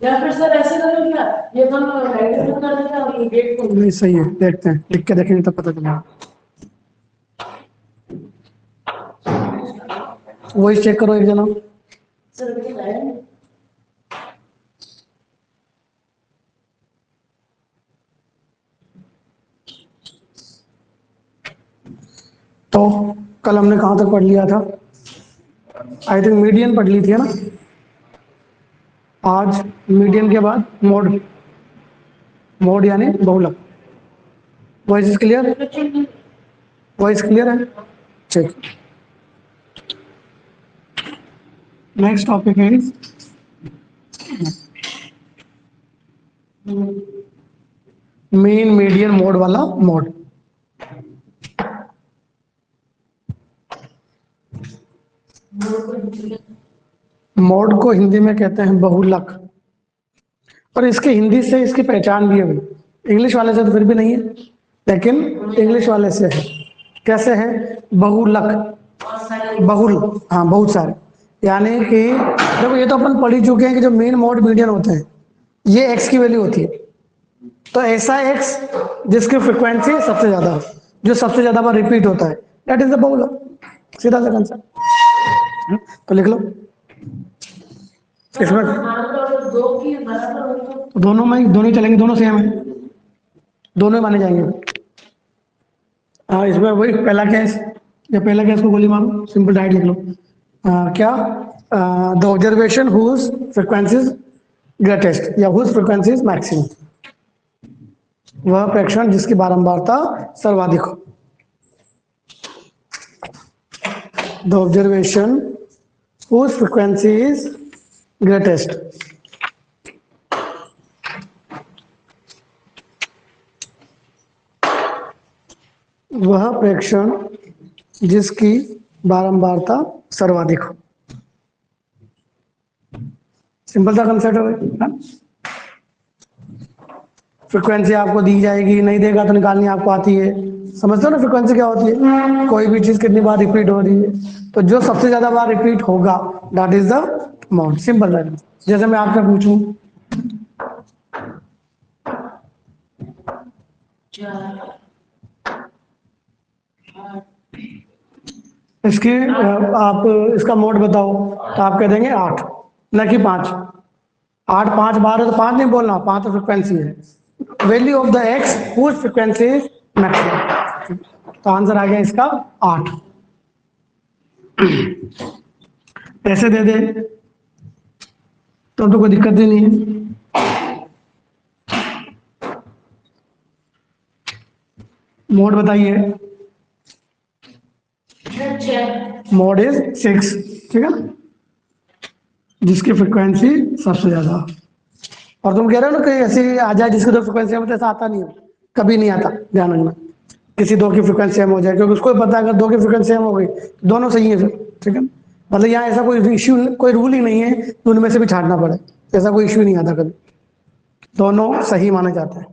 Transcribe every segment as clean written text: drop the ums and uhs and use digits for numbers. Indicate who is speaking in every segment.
Speaker 1: या फिर सर ऐसे करो क्या, ये तो राइट कर देता और ये गेट को
Speaker 2: नहीं सही है, देखते हैं, लिख के देखेंगे तब पता चलेगा। वही चेक करो एक जना।
Speaker 1: सर अभी तो आया नहीं।
Speaker 2: तो कल हमने कहाँ तक पढ़ लिया था? आई थिंक मीडियन पढ़ ली थी, है ना? आज मीडियन के बाद मोड, मोड यानी बहुलक। Voice clear? वॉइस क्लियर है? Check. Next topic is mean median mode वाला मोड। मोड को हिंदी में कहते हैं बहुलक, और इसके हिंदी से इसकी पहचान भी है भाई। इंग्लिश वाले से तो फिर भी नहीं है, लेकिन इंग्लिश वाले से है। कैसे है? बहुलक, बहुल, हाँ बहुत सारे। यानी कि देखो, ये तो अपन पढ़ ही चुके हैं कि जो मेन मोड मीडियन होते हैं, ये एक्स की वैल्यू होती है। तो ऐसा एक्स जिसकी फ्रिक्वेंसी सबसे ज्यादा हो, जो सबसे ज्यादा बार रिपीट होता है, दैट इज द बहुलक। सीधा सा कंसेप्ट। तो लिख लो इसमें।
Speaker 1: दो की बराबर हो तो
Speaker 2: दोनों में, दोनों ही चलेंगे, दोनों सेम है, दोनों ही माने जाएंगे। हाँ, इसमें वही पहला केस, या पहला केस को गोली मारो, सिंपल डाइट लिख लो। क्या? The observation whose frequencies greatest या हुज फ्रिक्वेंसीज मैक्सिमम, वह प्रेक्षण जिसकी बारंबारता सर्वाधिक हो। The observation whose frequency is greatest, वह प्रेक्षण जिसकी बारंबारता सर्वाधिक हो। सिंपल सा कंसेप्ट है भाई। फ्रिक्वेंसी आपको दी जाएगी, नहीं देगा तो निकालनी आपको आती है। समझते हो ना फ्रिक्वेंसी क्या होती है? कोई भी चीज कितनी बार रिपीट हो रही है, तो जो सबसे ज्यादा बार रिपीट होगा that is the amount. Simple है। जैसे मैं आपसे पूछूं, इसकी आप इसका मोड बताओ, तो आप कह देंगे 8, न कि 5। 8 5 बार है तो 5 नहीं बोलना, 5 तो फ्रिक्वेंसी है। Value of the X whose frequency is maximum. तो आंसर आ गया इसका 8। ऐसे दे दे तो कोई दिक्कत ही नहीं है। मोड बताइए। मोड इज 6, ठीक है, जिसकी फ्रिक्वेंसी सबसे ज्यादा। और तुम कह रहे हो ना कि ऐसी आ जाए जिसकी दो फ्रिक्वेंसी है, ऐसा आता नहीं हो, कभी नहीं आता, ध्यान रखना। किसी दो की फ्रिक्वेंसी सेम हो जाए, क्योंकि उसको भी पता है अगर दो की फ्रिक्वेंसी सेम हो गई तो दोनों सही है फिर, ठीक है। मतलब यहाँ ऐसा कोई इश्यू, कोई रूल ही नहीं है कि उनमें से भी छांटना पड़े, ऐसा कोई इश्यू नहीं आता कभी, दोनों सही माने जाते हैं।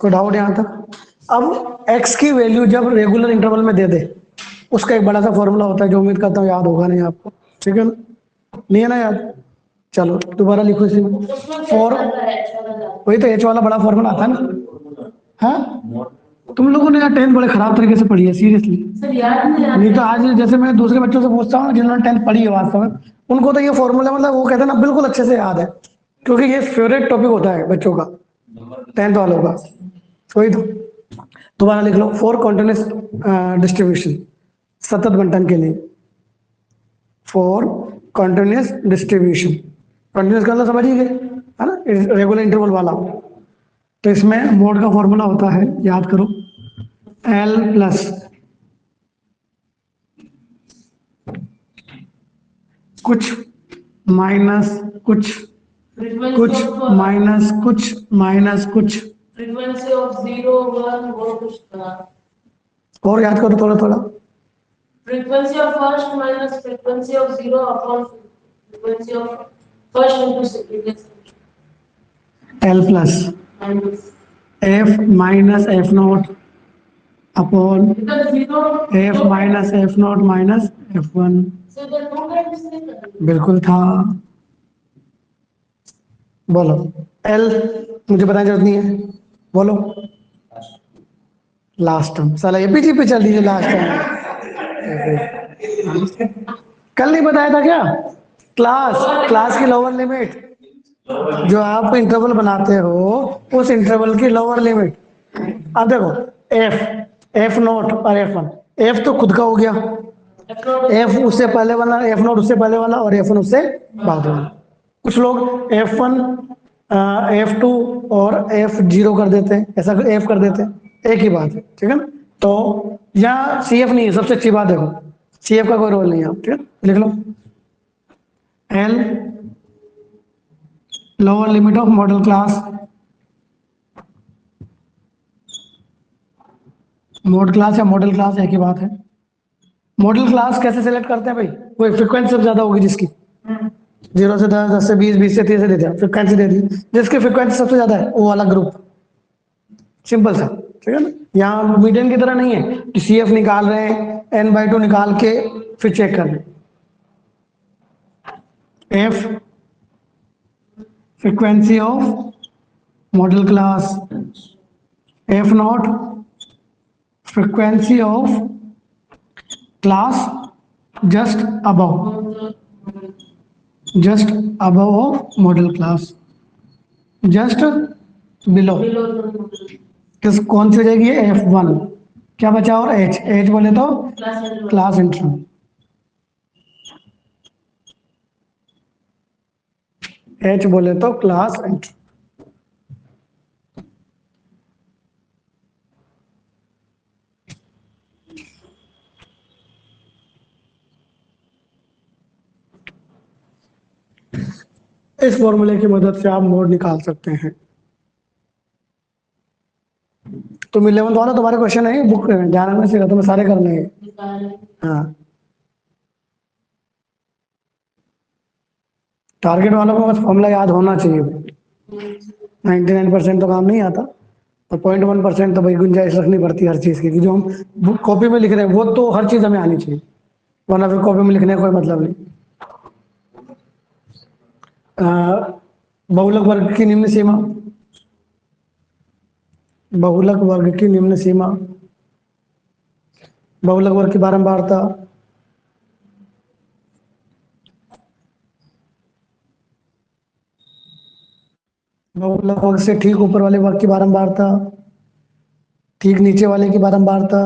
Speaker 2: कोई डाउट यहाँ तक? अब x की वैल्यू जब रेगुलर इंटरवल में दे दे, उसका एक बड़ा सा फॉर्मूला होता है जो उम्मीद करता हूँ याद होगा नहीं आपको, ठीक है ना? नहीं है ना याद? चलो दोबारा लिखो इसी में। फॉर, वही तो एच वाला बड़ा फॉर्मूला आता है ना। हाँ, तुम लोगों ने यार 10th बड़े खराब तरीके से पढ़ी है, सीरियसली। नहीं तो आज जैसे मैं दूसरे बच्चों से पूछता हूँ जिन्होंने 10th पढ़ी है वास्तव में, उनको तो ये फॉर्मूला मतलब वो कहते हैं ना बिल्कुल अच्छे से याद है, क्योंकि ये फेवरेट टॉपिक होता है बच्चों का, 10th वालों का। वही तो दोबारा लिख लो। फॉर कॉन्टिन्यूस डिस्ट्रीब्यूशन, सतत बंटन के लिए, फॉर कॉन्टिन्यूस डिस्ट्रीब्यूशन, कॉन्टिन्यूस का मतलब समझ ही गए, है ना, रेगुलर इंटरवल वाला। तो इसमें मोड का फॉर्मूला होता है, याद करो, एल प्लस कुछ माइनस कुछ, कुछ माइनस कुछ माइनस कुछ,
Speaker 1: फ्रीक्वेंसी ऑफ 0 1 वो कुछ था।
Speaker 2: और याद करो थोड़ा थोड़ा।
Speaker 1: Frequency of first minus frequency of 0 upon frequency of first into second
Speaker 2: L plus
Speaker 1: minus
Speaker 2: F minus F not upon
Speaker 1: Because zero.
Speaker 2: F minus F not minus F one.
Speaker 1: So the two times is the.
Speaker 2: बिल्कुल था। बोलो L, मुझे बताने जरूरत नहीं है, बोलो। Last term, साला ये पीछे पे चल दीजिए लास्ट टर्म। कल नहीं बताया था क्या? क्लास की लोअर लिमिट, जो आप इंटरवल बनाते हो उस इंटरवल की लोअर लिमिट। अब देखो एफ नोट और एफ वन, एफ तो खुद का हो गया, एफ उससे पहले वाला, एफ नोट उससे पहले वाला और एफ वन उससे बाद वाला। कुछ लोग एफ वन एफ टू और एफ जीरो कर देते हैं, ऐसा एफ कर देते हैं, एक ही बात है, ठीक है ना। तो यहाँ सी एफ नहीं है, सबसे अच्छी बात देखो, सी एफ का कोई रोल नहीं है, ठीक है, लिख लो L lower limit of modal class, mod class या मॉडल क्लास एक ही बात है। मॉडल क्लास कैसे सेलेक्ट करते हैं भाई? कोई फ्रिक्वेंसी सबसे ज्यादा होगी जिसकी, 0 से 10, 10 से 20, 20 से 30 से दे दिया, फ्रिक्वेंसी दे दी, जिसकी फ्रिक्वेंसी सबसे ज्यादा है वो वाला ग्रुप, सिंपल सा, ठीक है ना। यहाँ मीडियन की तरह नहीं है कि सी एफ निकाल रहे हैं, n/2 निकाल के फिर चेक कर रहे हैं। F frequency of modal class, F not frequency of class just above, just above of modal class, just below.
Speaker 1: Below the
Speaker 2: किस कौन सी हो जाएगी? F one. क्या बचा? और एच, एच बोले तो
Speaker 1: class and
Speaker 2: class interval, H बोले तो क्लास इंटरवल। इस फॉर्मूले की मदद से आप मोड निकाल सकते हैं। तुम 11th वाला तुम्हारे क्वेश्चन है बुक ध्यान रखने से, तुम्हें सारे करने हैं।
Speaker 1: निकाल।
Speaker 2: हाँ, टारगेट वालों को बस फॉर्मूला याद होना चाहिए। 99% तो काम नहीं आता, और 0.1% तो भाई गुंजाइश रखनी पड़ती है हर चीज़ की, कि जो हम बुक कॉपी में लिख रहे हैं वो तो हर चीज़ हमें आनी चाहिए, वरना फिर कॉपी में लिखने का कोई मतलब नहीं। बहुलक वर्ग की निम्न सीमा, बहुलक वर्ग की निम्न सीमा, बहुलक वर्ग की बारंबारता, बहुलक वर्ग से ठीक ऊपर वाले वर्ग की बारंबारता, ठीक नीचे वाले की बारंबारता,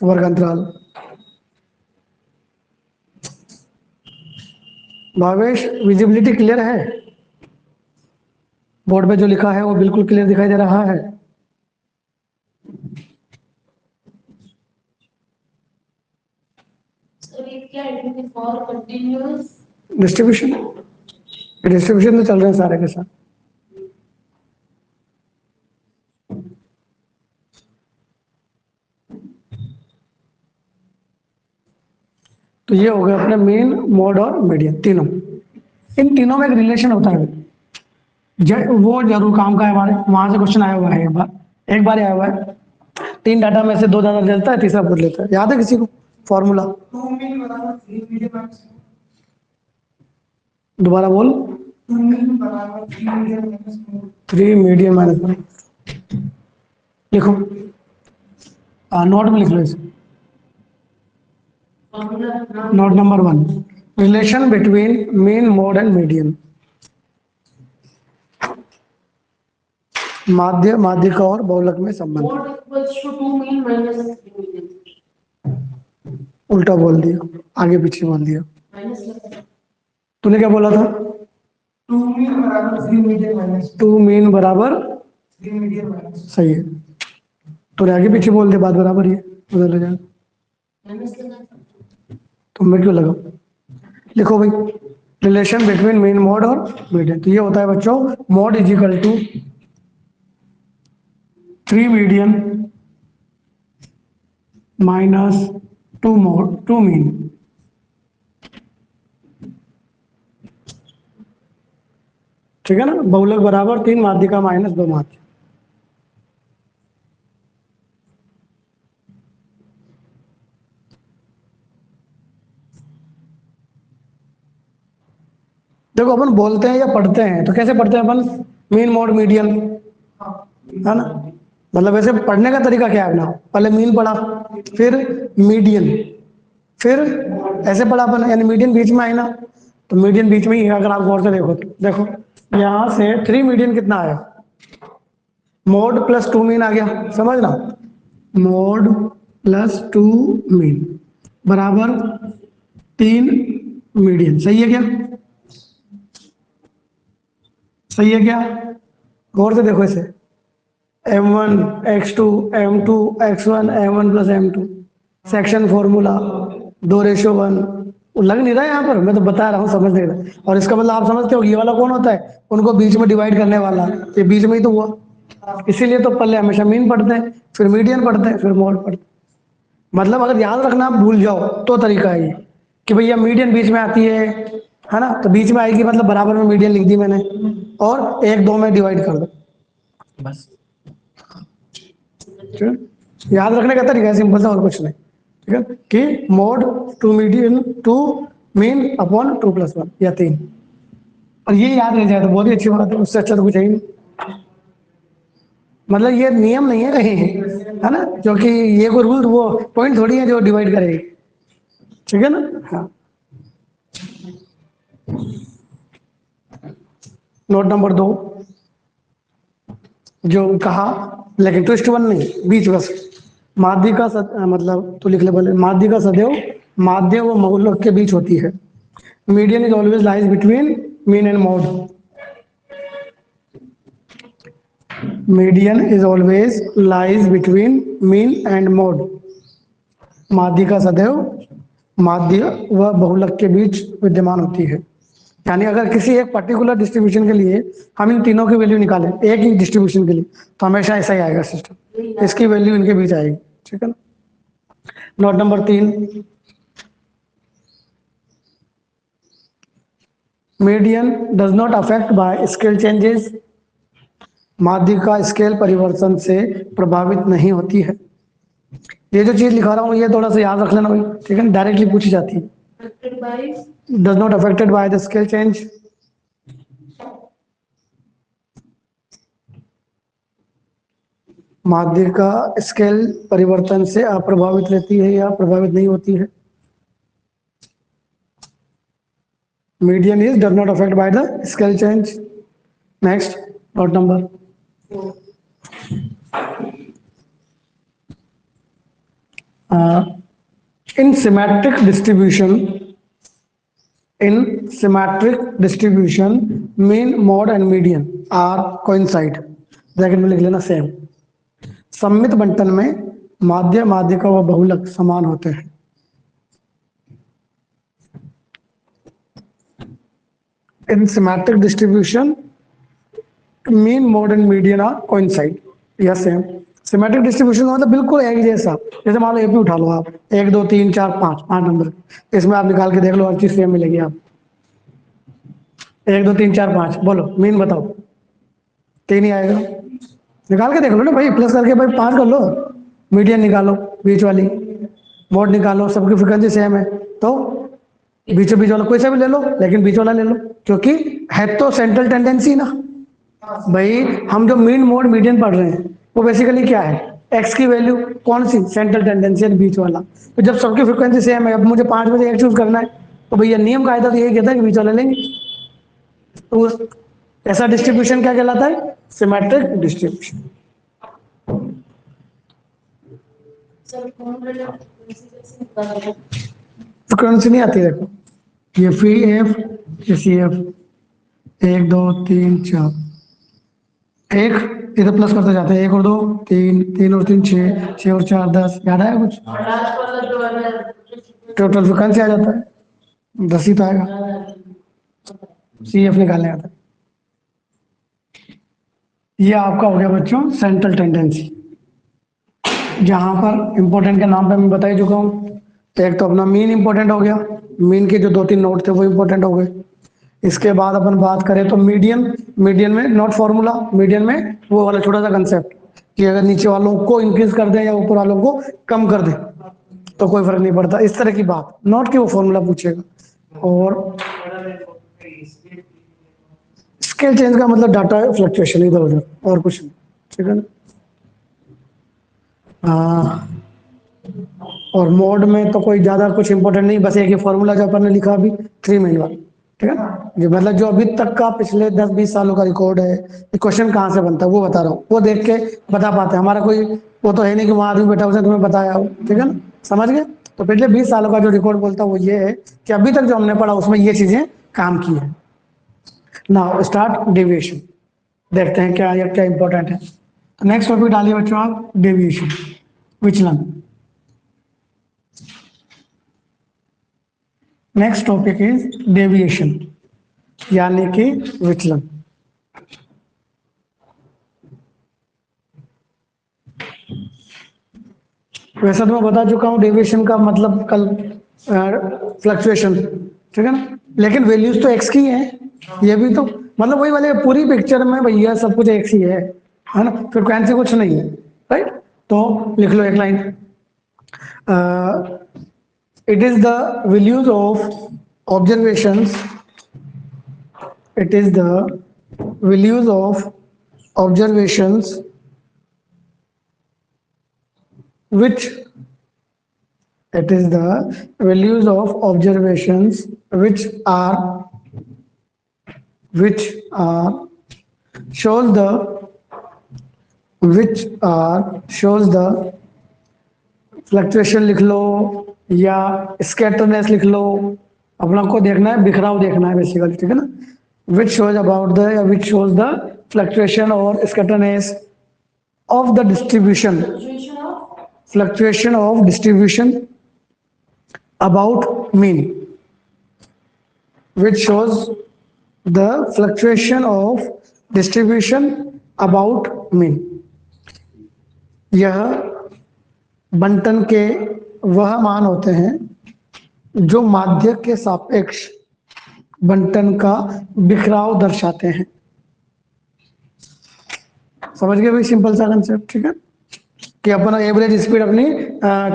Speaker 2: वर्ग अंतराल। भावेश विजिबिलिटी क्लियर है? बोर्ड पे जो लिखा है वो बिल्कुल क्लियर दिखाई दे रहा है?
Speaker 1: So ये क्या है? For continuous
Speaker 2: डिस्ट्रीब्यूशन, डिस्ट्रीब्यूशन तो चल रहे हैं सारे के साथ। तो ये हो गया अपने मेन, मोड और मीडियन तीनों। इन तीनों में एक रिलेशन होता है, वो जरूर काम का है हमारे, वहां से क्वेश्चन आया हुआ है, एक बार आया हुआ है। 3 डाटा में से 2 डाटा देता है, तीसरा पूछ लेता है, याद है किसी को फॉर्मूला? दोबारा बोल। 3 मीडियन माइनस 1, लिखो, नोट में लिख लो इसे।
Speaker 1: formula
Speaker 2: note number 1, relation between mean mode and median. माध्य, माध्यिका और बहुलक में संबंध।
Speaker 1: mode equals to 2 mean minus 3 mean.
Speaker 2: उल्टा बोल दिया, आगे पीछे बोल दिया।
Speaker 1: Minus लगा।
Speaker 2: तूने क्या बोला था? 2 मीन बराबर 3 मीडियन माइनस 2 मीन बराबर 3 मीडियन माइनस, सही है। तूने आगे पीछे बोल दिया, बात बराबर ही है, उधर ले जाए।
Speaker 1: Minus लगा।
Speaker 2: तुम में क्यों लगा? लिखो भाई, रिलेशन बिटवीन मेन मोड और मीडियन। तो ये होता है बच्चों, mode is equal to 3 median minus 2 mode, 2 mean. ठीक है ना, बहुलक बराबर 3 माध्यिका माइनस 2 माध्य। देखो अपन बोलते हैं या पढ़ते हैं तो कैसे पढ़ते हैं अपन, मीन मोड मीडियन, है ना। मतलब वैसे पढ़ने का तरीका क्या है अपना, पहले मीन पढ़ा, फिर मीडियन, फिर ऐसे पढ़ा अपन, यानी मीडियन बीच में आई ना, तो मीडियन बीच में ही है। अगर आप गौर से देखो तो देखो यहाँ से 3 मीडियन कितना आया, मोड प्लस 2 मीन आ गया, समझ ना, मोड प्लस 2 मीन बराबर 3 मीडियन। सही है क्या, सही है क्या, गौर से देखो इसे, m1 x2 m2 x1 m1 plus m2 section formula 2:1, लग नहीं रहा है यहाँ पर, मैं तो बता रहा हूँ, समझ नहीं रहा। और इसका मतलब आप समझते हो ये वाला कौन होता है, उनको बीच में डिवाइड करने वाला, ये बीच में ही तो हुआ। इसीलिए तो पहले हमेशा मीन पढ़ते हैं, फिर मीडियन पढ़ते हैं, फिर मोड पढ़ते हैं। मतलब अगर याद रखना आप भूल जाओ तो तरीका है ये कि भैया मीडियन बीच में आती है ना, तो बीच में आएगी मतलब बराबर में मीडियन लिख दी मैंने, और 1 2 में डिवाइड कर दो बस। ठीक है? याद रखने का तरीका है सिंपल सा, और कुछ नहीं। ठीक है, कि mode 2 median 2 mean upon 2 plus 1 या 3, और ये याद रह जाए तो बहुत ही अच्छी बात है, उससे अच्छा तो कुछ है ही नहीं। मतलब ये नियम नहीं है कहीं, है ना, क्योंकि ये कोई रूल वो पॉइंट थोड़ी है जो डिवाइड करेगी। ठीक है ना, हाँ। नोट नंबर 2 जो कहा, लेकिन ट्विस्ट 1 नहीं, बीच बस, माध्य का मतलब तो लिख ले बोले, माध्य का सदैव माध्य व बहुलक के बीच होती है। Median is always lies between mean and mode, median is always lies between mean and mode. माध्य का सदैव माध्य व बहुलक के बीच विद्यमान होती है। यानी अगर किसी एक पर्टिकुलर डिस्ट्रीब्यूशन के लिए हम इन तीनों की वैल्यू निकालें, एक ही डिस्ट्रीब्यूशन के लिए, तो हमेशा ऐसा ही आएगा सिस्टम, इसकी वैल्यू इनके बीच आएगी। ठीक है ना। Note number 3, median does not affect by scale changes, माध्य का स्केल परिवर्तन से प्रभावित नहीं होती है। ये जो चीज लिखा रहा हूँ ये थोड़ा सा याद रख लेना भाई, ठीक है, डायरेक्टली पूछी जाती है।
Speaker 1: affected by
Speaker 2: does not affected by the scale change, माध्य का स्केल परिवर्तन से अप्रभावित रहती है या प्रभावित नहीं होती है। Median is does not affect by the scale change. Next note number, in symmetric distribution, in symmetric distribution mean mode and median are coincide, bracket में लिख लेना सेम। सममित बंटन में माध्य माध्यिका व बहुलक समान होते हैं। in symmetric distribution mean mode and median are coincide या सेम। सिमेट्रिक डिस्ट्रीब्यूशन मतलब बिल्कुल एक जैसा, जैसे मान लो एपी उठा लो आप, 1 2 3 4 5 5 नंबर, इसमें आप निकाल के देख लो, हर चीज सेम मिलेगी आप। 1 2 3 4 5 बोलो, मीन बताओ, 3 ही आएगा, निकाल के देख लो ना भाई, प्लस करके भाई 5 कर लो, मीडियन निकालो बीच वाली, मोड निकालो, सबकी फ्रिक्वेंसी सेम है, तो बीचों बीच वाला कोई सा भी ले लो, लेकिन बीच वाला ले लो, क्योंकि है तो सेंट्रल टेंडेंसी ना भाई। हम जो मीन मोड मीडियन पढ़ रहे हैं वो बेसिकली क्या है, एक्स की वैल्यू कौन सी, सेंट्रल टेंडेंसी बीच वाला। तो जब सबकी फ्रिक्वेंसी सेम है, अब मुझे 5 में से एक चूज करना है, तो भैया नियम कायदा तो यही कहता है कि बीच वाला लेंगे। तो ऐसा डिस्ट्रीब्यूशन क्या कहलाता है, सिमेट्रिक डिस्ट्रीब्यूशन।
Speaker 1: सर कौन सा
Speaker 2: फ्रिक्वेंसी नहीं आती, देखो ये फी एफ, ये सी एफ, 1 2 3 4, एक इधर प्लस करते जाते हैं, 1 और 2 3, 3 और 3 6, 6 और 4 10, याद आया कुछ,
Speaker 1: लास्ट वाला जो है
Speaker 2: टोटल फ्रिक्वेंसी आ जाता है 10 ही तो आएगा। सी एफ निकालने आता है। ये आपका हो गया बच्चों सेंट्रल टेंडेंसी, जहां पर इंपॉर्टेंट के नाम पे मैं बता ही चुका हूँ। एक तो अपना मीन इंपॉर्टेंट हो गया, मीन के जो 2 3 नोट थे वो इंपॉर्टेंट हो गए। इसके बाद अपन बात करें तो मीडियन, मीडियन में नॉट फॉर्मूला, मीडियन में वो वाला छोटा सा कंसेप्ट कि अगर नीचे वालों को इंक्रीज कर दें या ऊपर वालों को कम कर दें तो कोई फर्क नहीं पड़ता, इस तरह की बात, नॉट कि वो फॉर्मूला पूछेगा। और स्केल चेंज का मतलब डाटा फ्लक्चुएशन इधर उधर और कुछ नहीं, ठीक है ना। और मोड में तो कोई ज्यादा कुछ इंपॉर्टेंट नहीं, बस एक ही फॉर्मूला जो अपन ने लिखा अभी 3 मेन वाला, ठीक है ना। ये मतलब जो अभी तक का पिछले 10-20 सालों का रिकॉर्ड है, ये क्वेश्चन कहाँ से बनता है वो बता रहा हूँ, वो देख के बता पाते हैं। हमारा कोई वो तो है नहीं कि वहां आदमी बैठा उसने तुम्हें बताया हो, ठीक है ना, समझ गए। तो पिछले 20 सालों का जो रिकॉर्ड बोलता है वो ये है कि अभी तक जो हमने पढ़ा उसमें ये चीजें काम की है। नाउ स्टार्ट डेविएशन, देखते हैं क्या या क्या इंपॉर्टेंट है। नेक्स्ट टॉपिक डालिए बच्चों आप, डेविएशन, विचलन। नेक्स्ट टॉपिक इज डेविएशन यानी कि विचलन। वैसा तो मैं बता चुका हूं डेविएशन का मतलब कल, फ्लक्चुएशन, ठीक है ना, लेकिन वैल्यूज तो एक्स की है, ये भी तो मतलब वही वाले पूरी पिक्चर में भैया सब कुछ एक्स ही है ना, फ्रिक्वेंसी कुछ नहीं है, राइट। तो लिख लो एक line, it is the values of observations, it is the values of observations which, it is the values of observations which are shows the, which are shows the fluctuation लिख लो या स्कैटरनेस लिख लो, अपना को देखना है, बिखराव देखना है बेसिकली, ठीक है ना। विच शोज अबाउट द या विच शोज द फ्लक्चुएशन और scatterness of the distribution, fluctuation of distribution about mean, which shows the fluctuation of distribution about mean. यह बंटन के वह मान होते हैं जो माध्य के सापेक्ष बंटन का बिखराव दर्शाते हैं। समझ गए भाई, सिंपल सा कंसेप्ट, ठीक है। कि अपना एवरेज स्पीड अपनी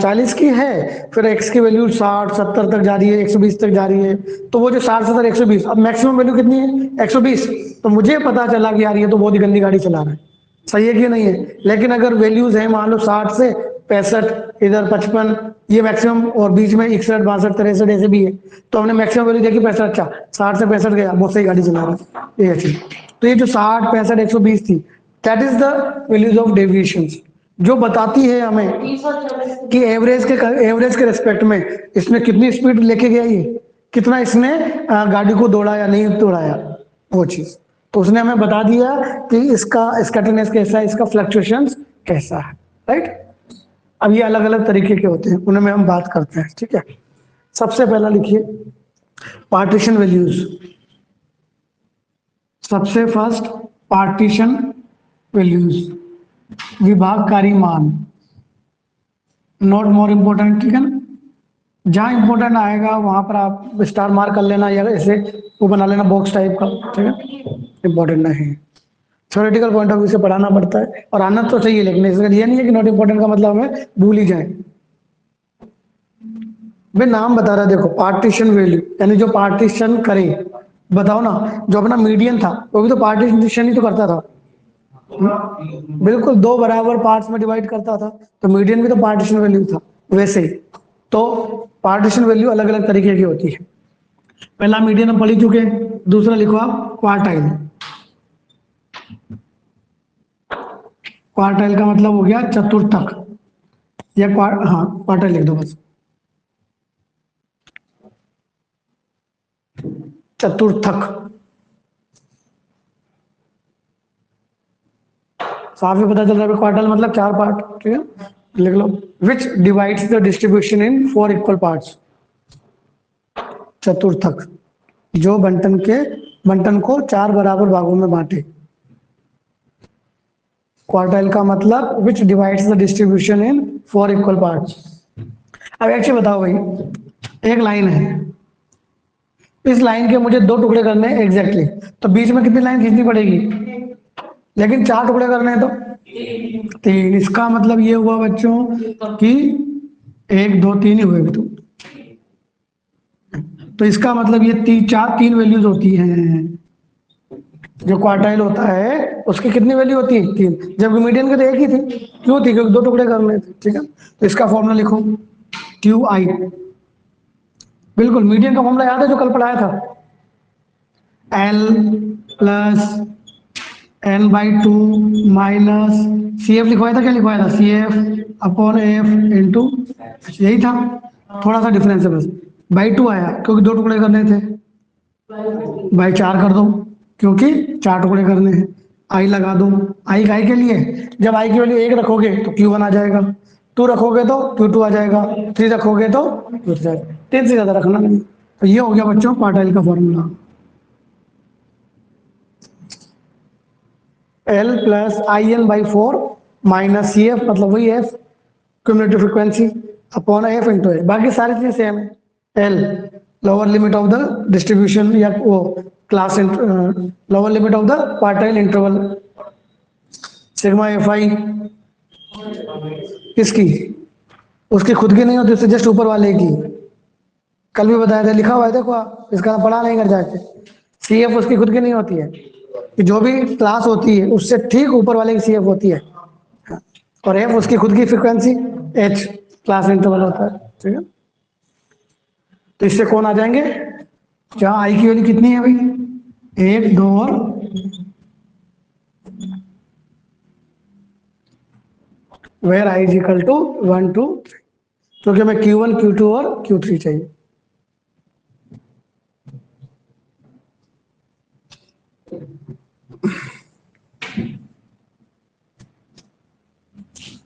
Speaker 2: 40 की है, फिर एक्स की वैल्यू 60-70 तक जा रही है, 120 तक जा रही है, तो वो जो 60-70-120, अब मैक्सिमम वैल्यू कितनी है 120, तो मुझे पता चला कि यार ये तो बहुत ही गंदी गाड़ी चला रहा है, सही है कि नहीं है। लेकिन अगर वैल्यूज है मान लो 60 से 65, इधर 55, ये मैक्सिमम, और बीच में 61, 62, 63 ऐसे भी है, तो हमने मैक्सिमम वैल्यू देखी 65, अच्छा 60 से 65 गया, बहुत सही गाड़ी चला रहा है ये चीज। तो ये जो 60, 65, 120 थी, that is the values of deviations, जो बताती है हमें कि एवरेज के रेस्पेक्ट में इसने कितनी स्पीड लेके गया, ये कितना इसने गाड़ी को दौड़ा या नहीं दौड़ाया, वो चीज। तो उसने हमें बता दिया कि इसका स्कैटरनेस कैसा है, इसका फ्लक्चुएशंस कैसा है, राइट। अब ये अलग अलग तरीके के होते हैं, उन्हें में हम बात करते हैं, ठीक है। सबसे पहला लिखिए पार्टीशन वैल्यूज, सबसे फर्स्ट पार्टीशन वैल्यूज, विभागकारी मान, नॉट मोर इम्पोर्टेंट, ठीक है ना। जहां इंपॉर्टेंट आएगा वहां पर आप स्टार मार्क कर लेना या ऐसे वो बना लेना बॉक्स टाइप का, ठीक है, इंपॉर्टेंट नहीं। थ्योरेटिकल पॉइंट ऑफ व्यू से पढ़ाना पड़ता है और आना तो चाहिए, लेकिन इसका ये नहीं है कि नॉट इंपॉर्टेंट का मतलब हमें भूल ही जाए। मैं नाम बता रहा, देखो पार्टीशन वैल्यू यानी जो पार्टीशन करे, बताओ ना, जो अपना मीडियन था वो भी तो पार्टीशन ही तो करता था, बिल्कुल 2 बराबर पार्ट्स में डिवाइड करता था, तो मीडियन भी तो पार्टीशन वैल्यू था। वैसे ही तो पार्टीशन वैल्यू अलग अलग तरीके की होती है। पहला मीडियन हम पढ़ ही चुके, दूसरा लिखो आप क्वार्टाइल। क्वार्टाइल का मतलब हो गया चतुर्थक, या क्वार्टाइल लिख दो बस, चतुर्थक। साफ ही पता चल रहा है क्वार्टाइल मतलब 4 पार्ट, ठीक है, लिख लो। Which divides the distribution in 4 equal parts, चतुर्थक, जो बंटन को 4 बराबर भागों में बांटे। क्वार्टाइल का मतलब विच divides the distribution in 4 equal parts. अब एक्चुअली बताओ भाई, एक लाइन है, इस लाइन के मुझे 2 टुकड़े करने हैं एग्जैक्टली, तो बीच में कितनी लाइन खींचनी पड़ेगी, लेकिन 4 टुकड़े करने हैं तो 3। इसका मतलब ये हुआ बच्चों कि 1 2 3 ही हुए तो इसका मतलब ये 3 वैल्यूज होती हैं। जो क्वार्टाइल होता है उसकी कितनी वैल्यू होती है, 3, जबकि मीडियन की तो एक ही थी। क्यों थी, क्योंकि 2 टुकड़े करने थे। ठीक है, तो इसका फॉर्मूला लिखो क्यू आई। बिल्कुल, मीडियन का फॉर्मूला याद है जो कल पढ़ाया था, L plus N by 2 minus C F लिखवाया था, क्या लिखवाया था, C F upon F into, यही था, थोड़ा सा डिफरेंस है बस, बाई 2 आया क्योंकि 2 टुकड़े करने थे, बाई 4 कर दो क्योंकि 4 टुकड़े करने हैं, आई लगा दो, आई के लिए, जब आई की वैल्यू 1 रखोगे तो Q1 आ जाएगा, 2 रखोगे तो Q2 आ जाएगा, 3 रखोगे तो Q3 आ जाएगा, 3 से ज्यादा रखना नहीं। तो ये हो गया बच्चों क्वार्टाइल का formula, L plus I N by 4 minus C F, मतलब वही F cumulative frequency, upon F into A, बाकी सारी चीजें सेम है। L lower limit of the distribution या वो class, lower limit of the quartile interval, sigma F I किसकी, उसकी खुद की नहीं होती, उससे जस्ट ऊपर वाले की, कल भी बताया था, लिखा हुआ है देखो आप, इसका पढ़ा नहीं कर जाके। सी एफ उसकी खुद की नहीं होती है, कि जो भी क्लास होती है उससे ठीक ऊपर वाले की सी एफ होती है, और एफ उसकी खुद की फ्रीक्वेंसी, एच क्लास इंटरवल होता है। ठीक है, तो इससे कौन आ जाएंगे, क्या आई की वैल्यू कितनी है भाई, 1 2 और where I is equal to 1 2 3, क्योंकि हमें Q1 Q2 और Q3 चाहिए।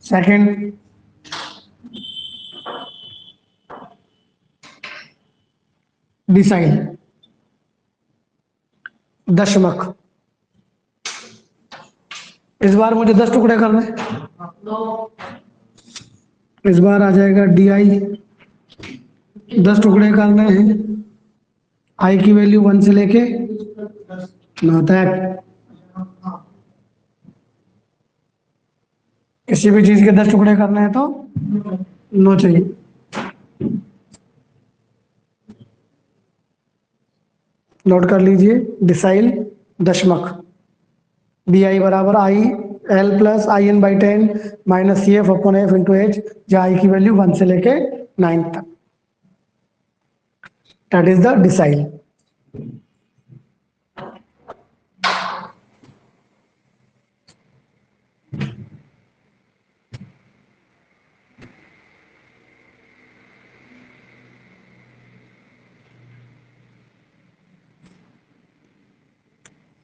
Speaker 2: सेकंड, डिसाइड दशमक, इस बार मुझे 10 टुकड़े करने, इस बार आ जाएगा डी आई, 10 टुकड़े करने हैं, आई की वैल्यू 1 से लेके 9 तक, किसी भी चीज के 10 टुकड़े करने हैं तो 9 चाहिए। नोट कर लीजिए, डिसाइल दशमक, डी आई बराबर I L plus I N by 10 minus C F upon F into H, जहाँ आई की वैल्यू 1 से लेके 9 तक, that is the decile.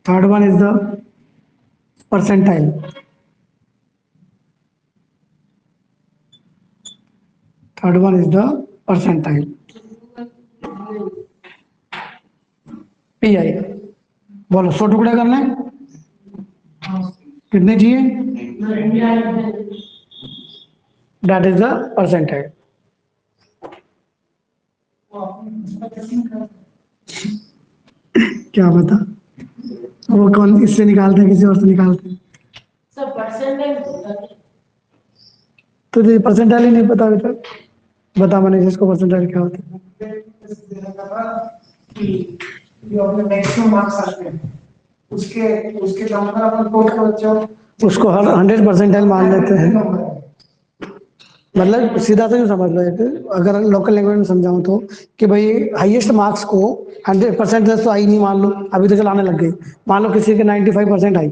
Speaker 2: Third one is the percentile. Third one is the percentile. PI. बोलो 100 टुकड़े करने हैं? कितने चाहिए? That is the percentile. क्या बता, वो कौन इससे निकालते हैं, किसी और से निकालते हैं?
Speaker 1: सब परसेंटेज,
Speaker 2: तुझे परसेंटाइल ही नहीं पता अभी तक, बता मैंने जिसको परसेंटाइल क्या होता है। मैक्सिमम मार्क्स आते हैं उसके उसके नंबर अपन कोट कर बच्चों उसको हर 100 परसेंटाइल मान लेते हैं। मतलब सीधा तो यूँ समझ लो, एक अगर लोकल लैंग्वेज में समझाऊं तो, कि भाई हाईएस्ट मार्क्स को 100% तो आई नहीं मान लो, अभी तो चलाने लग गई, मान लो किसी के 95% आई,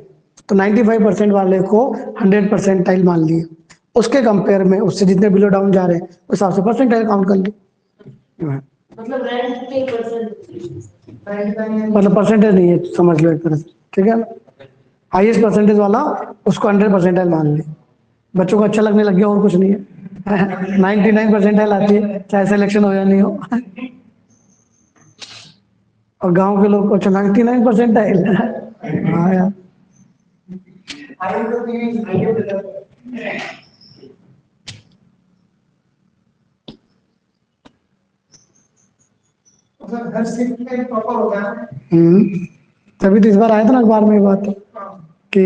Speaker 2: तो 95% वाले को 100 परसेंटाइल मान लिए, उसके कंपेयर में उससे जितने बिलो डाउन जा रहे हैं उस हिसाब से परसेंटाइल काउंट कर लिए।
Speaker 1: मतलब रैंक के परसेंटेज,
Speaker 2: मतलब परसेंटेज नहीं है, समझ लो एक तरह से। ठीक है, हाईएस्ट परसेंटेज वाला उसको 100 परसेंटाइल मान लिए, बच्चों को अच्छा लगने लग गया और कुछ नहीं है। 99 परसेंटाइल आती है चाहे सिलेक्शन हो या नहीं हो, और गांव के लोग को अच्छा 99 परसेंटाइल, हाँ यार। हर शिफ्ट में प्रॉपर होता है। तभी तो इस बार आया था ना अखबार में ये बात कि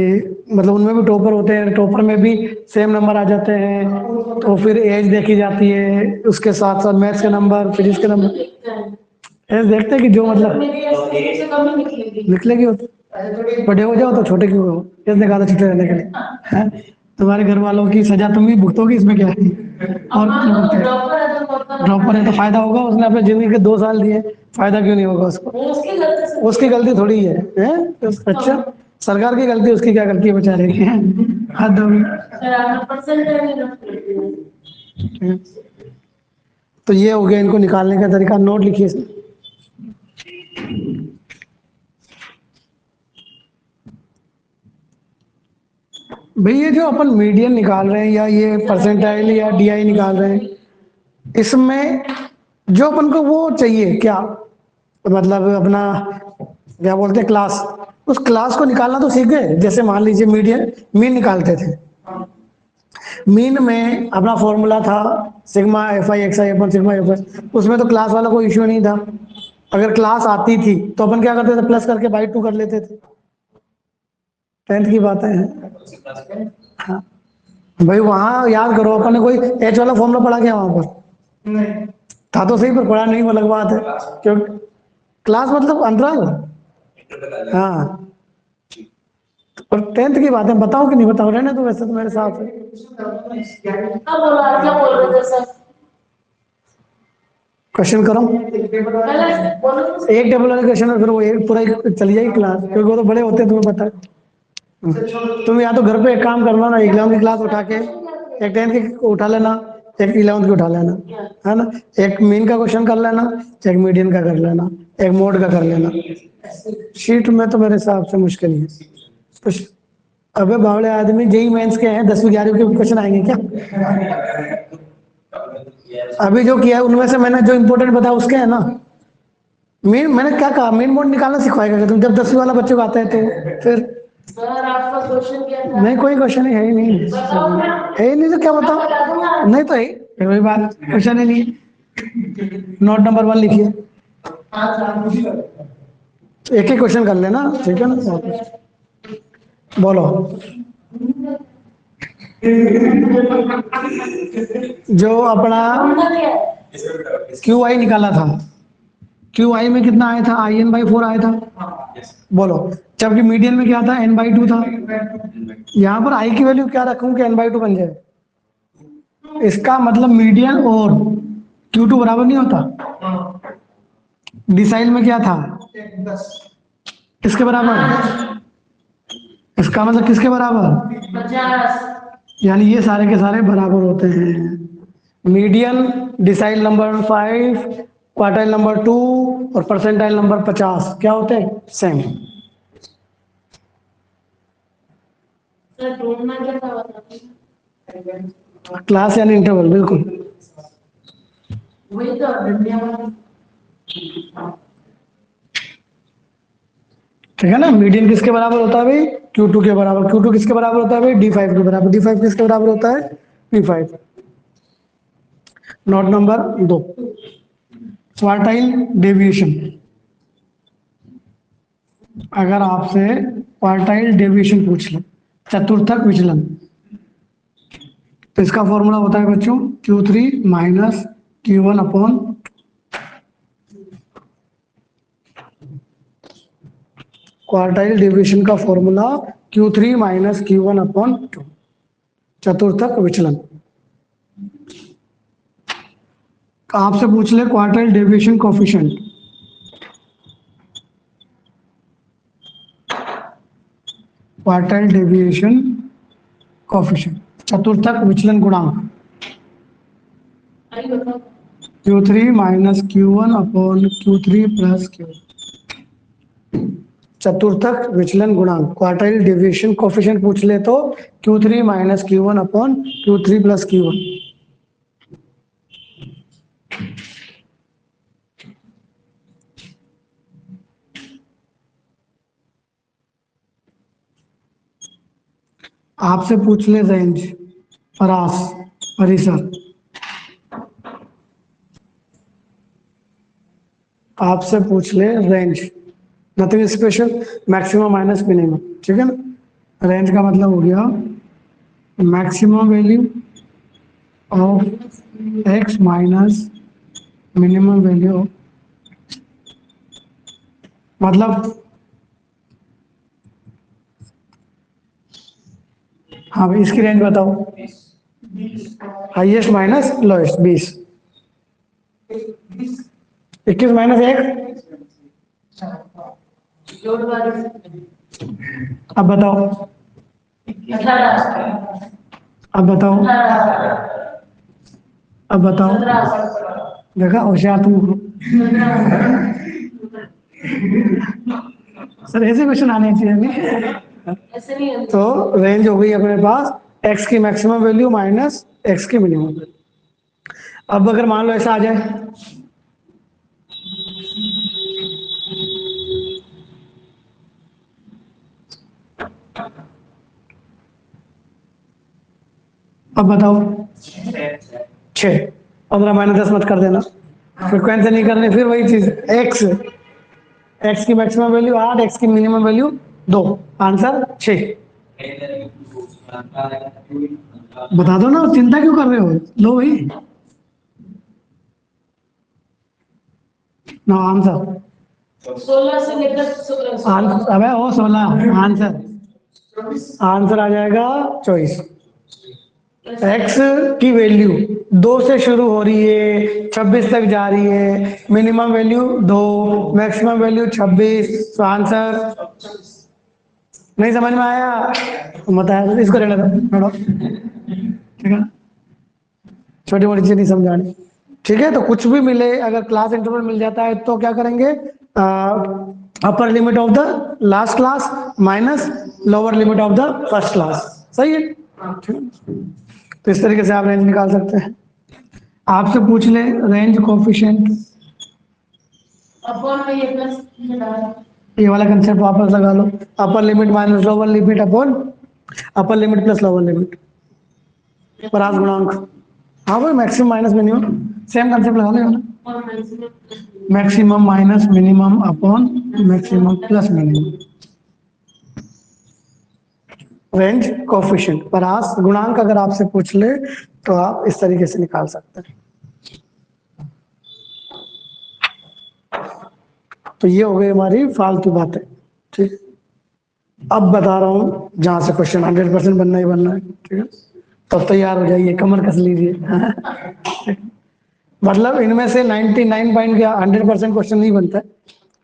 Speaker 2: मतलब उनमें भी टॉपर होते हैं, टॉपर में भी सेम नंबर आ जाते हैं, तो फिर एज देखी जाती है, उसके साथ साथ मैथ्स के नंबर, फिजिक्स के नंबर, एज देखते हैं कि जो मतलब
Speaker 1: मेरी ऐसे से कम ही निकलेगी।
Speaker 2: निकलेगी वो बड़े हो जाओ तो छोटे क्यों हो, एज निकालो छोटे रहने के लिए हैं? तुम्हारे घर वालों की सजा तुम भी भुगतोगी, इसमें क्या है? और
Speaker 1: ड्रॉपर है तो
Speaker 2: ड्रॉपर है तो फायदा होगा, उसने अपने जिंदगी के 2 साल दिए, फायदा क्यों नहीं होगा उसको?
Speaker 1: उसकी गलती से
Speaker 2: उसकी गलती थोड़ी है, हैं? अच्छा, सरकार की गलती, उसकी क्या गलती है बेचारे की? हद हो गई।
Speaker 1: परसेंटेज रख
Speaker 2: तो ये हो गया इनको निकालने का तरीका, नोट लिखिए इसमें। भाई ये जो अपन मीडियन निकाल रहे हैं या ये परसेंटाइल या डीआई निकाल रहे हैं, इसमें जो अपन को वो चाहिए क्या, मतलब अपना क्या बोलते हैं क्लास, उस क्लास को निकालना तो सीख गए। जैसे मान लीजिए मीडियन मीन निकालते थे, मीन में अपना फॉर्मूला था sigma F I X I upon sigma F आई, उसमें तो क्लास वाला कोई इश्यू नहीं था। अगर क्लास आती थी तो अपन क्या करते थे, प्लस करके बाई 2 कर लेते थे। 10th की बातें हैं। हाँ भाई वहां याद करो, अपन ने कोई एच वाला फॉर्मूला पढ़ा क्या वहां पर? था तो सही, पर पढ़ा नहीं, वो अलग बात है। क्यों? क्लास मतलब अंतराल। हाँ, और 10th की बात है, बताओ कि नहीं बताओ, रहने तो वैसे तो मेरे साथ है।
Speaker 1: क्या बोल रहे थे सर?
Speaker 2: क्वेश्चन करो,
Speaker 1: पहले बोलो तो सही।
Speaker 2: एक टेबल वाले क्वेश्चन में फिर वो एक पूरा चली जाएगी क्लास, क्योंकि वो तो बड़े होते हैं, तुम्हें पता है। तुम या तो घर पे एक काम करना ना, 11th की क्लास उठा के एक 10th की उठा लेना, एक 11th की उठा लेना, है ना? एक मीन का क्वेश्चन कर लेना, एक मीडियन का कर लेना, एक मोड का कर लेना। शीट में तो मेरे हिसाब से मुश्किल ही है कुछ। अबे बावड़े आदमी, जेई मेंस के हैं, 10वीं 11वीं के क्वेश्चन आएंगे क्या? अभी जो किया है उनमें से मैंने जो इम्पोर्टेंट बताया उसके है ना। मीन मैंने क्या कहा, मीन मोड निकालना सिखवाएगा क्या तुम, जब 10वीं वाला बच्चे को आता है तो फिर?
Speaker 1: सर आपका क्वेश्चन क्या था?
Speaker 2: नहीं कोई क्वेश्चन है ही नहीं, है ही नहीं तो क्या बताओ, नहीं तो है वही बात, क्वेश्चन ही नहीं है। नोट नंबर 1 लिखिए, एक एक क्वेश्चन कर लेना, ठीक है ना? बोलो, जो अपना क्यू आई निकाला था, क्यू आई में कितना आया था? आई एन बाई 4 आया था, बोलो। जबकि मीडियन में क्या था? एन बाई 2 था। यहाँ पर आई की वैल्यू क्या रखूं कि एन बाई 2 बन जाए? इसका मतलब मीडियन और क्यू टू बराबर नहीं होता। डिसाइल में क्या था? किसके बराबर? इसका मतलब किसके बराबर?
Speaker 1: 50।
Speaker 2: यानी ये सारे के सारे बराबर होते हैं। Median, decile number 5, quartile number 2 और परसेंटाइल नंबर 50 क्या होते हैं? सेम।
Speaker 1: सर ढूंढना क्या था बताइए।
Speaker 2: क्लास यानी इंटरवल, बिल्कुल।
Speaker 1: वही तो धन्यवाद।
Speaker 2: ठीक है ना? मीडियन किसके बराबर होता है भाई? Q2 के बराबर। Q2 किसके बराबर होता है भाई? D5 के बराबर। D5 किसके बराबर होता है? P5। Note number 2, quartile deviation. अगर आपसे क्वार्टाइल डेविएशन पूछ ले, चतुर्थक विचलन, तो इसका फॉर्मूला होता है बच्चों Q3 minus Q1 upon, quartile deviation का formula Q3 minus Q1 upon 2, चतुर्थक विचलन। आपसे पूछ ले quartile deviation coefficient, quartile deviation coefficient, चतुर्थक विचलन गुणांक
Speaker 1: आई बताओ।
Speaker 2: Q3 minus Q1 upon Q3 plus Q, चतुर्थक विचलन गुणांक, क्वार्टाइल डेविएशन कोफिशिएंट पूछ ले तो Q3 minus Q1 upon Q3 plus Q1। आपसे पूछ ले रेंज, परास, परिसर, आपसे पूछ ले range, nothing special, maximum minus minimum, ठीक है ना। रेंज का मतलब हो गया maximum value of x minus minimum value, मतलब हाँ भाई इसकी रेंज बताओ, हाईएस्ट माइनस लोएस्ट 20, 21 माइनस 1,
Speaker 1: जोड़ वाली
Speaker 2: अब बताओ,
Speaker 1: 18
Speaker 2: अब बताओ, अब बताओ,
Speaker 1: 17
Speaker 2: देखा होशियार तुम हो। सर ऐसे क्वेश्चन आने चाहिए अभी।
Speaker 1: ऐसे नहीं है।
Speaker 2: तो रेंज हो गई अपने पास एक्स की मैक्सिमम वैल्यू माइनस एक्स की मिनिमम वैल्यू। अब अगर मान लो ऐसा आ जाए, अब बताओ 6, 15 माइनस 10 मत कर देना, फ्रिक्वेंसी नहीं करनी, फिर वही चीज एक्स, एक्स की मैक्सिमम वैल्यू 8, एक्स की मिनिमम वैल्यू 2, आंसर 6। बता दो ना, चिंता क्यों कर रहे हो, लो भाई, नो आंसर,
Speaker 1: 16 से लेकर 16
Speaker 2: अबे ओ 16 आंसर, आंसर आ जाएगा 24। एक्स की वैल्यू 2 से शुरू हो रही है, 26 तक जा रही है, मिनिमम वैल्यू 2, मैक्सिमम वैल्यू 26, तो आंसर नहीं समझ में आया, बताया इसको रहने दो छोड़ो, ठीक है, छोटी मोटी चीज नहीं समझानी, ठीक है। तो कुछ भी मिले, अगर क्लास इंटरवल मिल जाता है तो क्या करेंगे, upper limit of the last class minus lower limit of the first class, सही है, ठीक है? तो इस तरीके से आप रेंज निकाल सकते हैं। आपसे पूछ ले रेंज कोफिशिएंट,
Speaker 1: अपॉन में ये प्लस
Speaker 2: ये वाला कंसेप्ट वापस लगा लो, upper limit minus lower limit upon upper limit plus lower limit, परास गुणांक, हाँ भाई maximum minus minimum, same concept लगा लो,
Speaker 1: और maximum
Speaker 2: maximum minus minimum upon maximum plus minimum, range coefficient, परास गुणांक अगर आपसे पूछ ले तो आप इस तरीके से निकाल सकते हैं। तो ये हो गई हमारी फालतू बातें, ठीक। अब बता रहा हूँ जहां से क्वेश्चन 100% बनना ही बनना है, ठीक है, तब तैयार हो जाइए, कमर कस लीजिए। मतलब इनमें से 99 पॉइंट क्या 100% क्वेश्चन नहीं बनता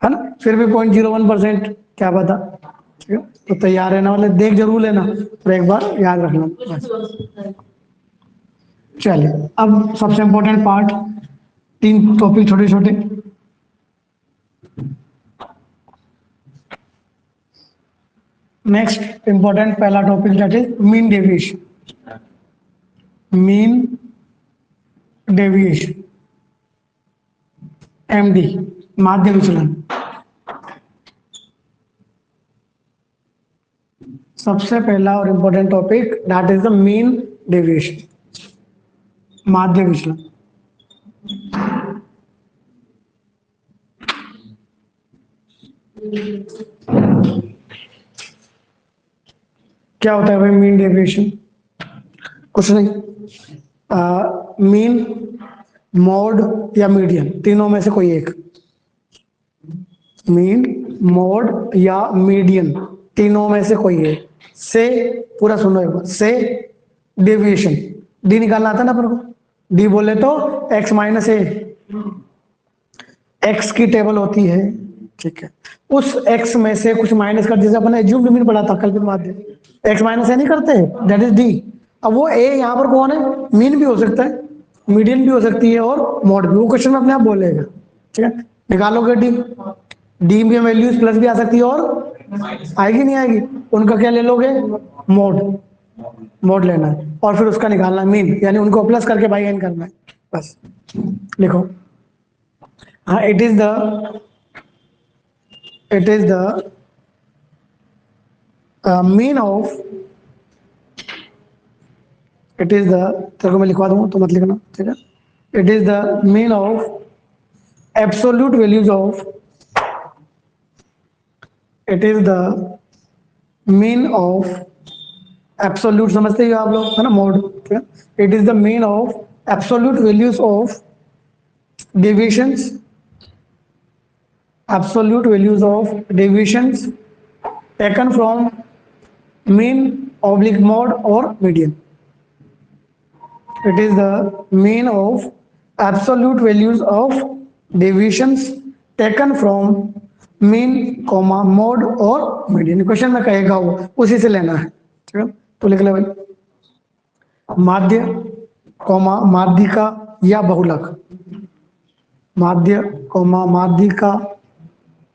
Speaker 2: है ना, फिर भी 0.01% क्या पता, ठीक है, तो तैयार है ना, मतलब देख जरूर लेना और एक बार याद रखना
Speaker 1: कुछ
Speaker 2: बस।
Speaker 1: भी हो सकता है।
Speaker 2: चलिए अब सबसे इंपॉर्टेंट पार्ट, 3 टॉपिक छोटे छोटे, नेक्स्ट इंपॉर्टेंट पहला topic that is mean deviation, mean deviation, MD, माध्य विचलन। सबसे पहला और important topic that is the mean deviation, माध्य विचलन। क्या होता है भाई मीन डेविएशन, कुछ नहीं, मीन, मोड या मीडियन, तीनों में से कोई एक, मीन, मोड या मीडियन, तीनों में से कोई एक से, पूरा सुनो एक बार, से डेविएशन, डी निकालना आता ना अपन को, डी बोले तो एक्स माइनस ए, एक्स की टेबल होती है, ठीक है, उस एक्स में से कुछ माइनस कर, जैसे अपन एज्यूम्ड मीन पढ़ा था कल के बाद, एक्स माइनस ए नहीं करते, दैट इज डी। अब वो ए यहाँ पर कौन है, मीन भी हो सकता है, मीडियन भी हो सकती है और मोड भी, वो क्वेश्चन में अपने आप बोलेगा, ठीक है, निकालोगे डी, डी में वैल्यूज प्लस भी आ सकती है और आएगी नहीं आएगी, उनका क्या ले लोगे, मोड, मोड लेना है और फिर उसका निकालना है मीन, यानी उनको प्लस करके बाई एन करना है, बस लिखो, हाँ it is the mean of, it is the, तेरे को मैं लिखवा दूंगा तो मत लिखना, ठीक है, it is the mean of absolute values of, it is the mean of, absolute समझते ही हो आप लोग, है ना, मोड, ठीक है, it is the mean of absolute values of deviations, absolute values of deviations taken from mean oblique mode or median. It is the mean of absolute values of deviations taken from mean comma mode or median. Question में कहेगा वो उसी से लेना है, ठीक है, तो लिख ले भाई, माध्य कॉमा माध्यिका या बहुलक, माध्य कॉमा माध्यिका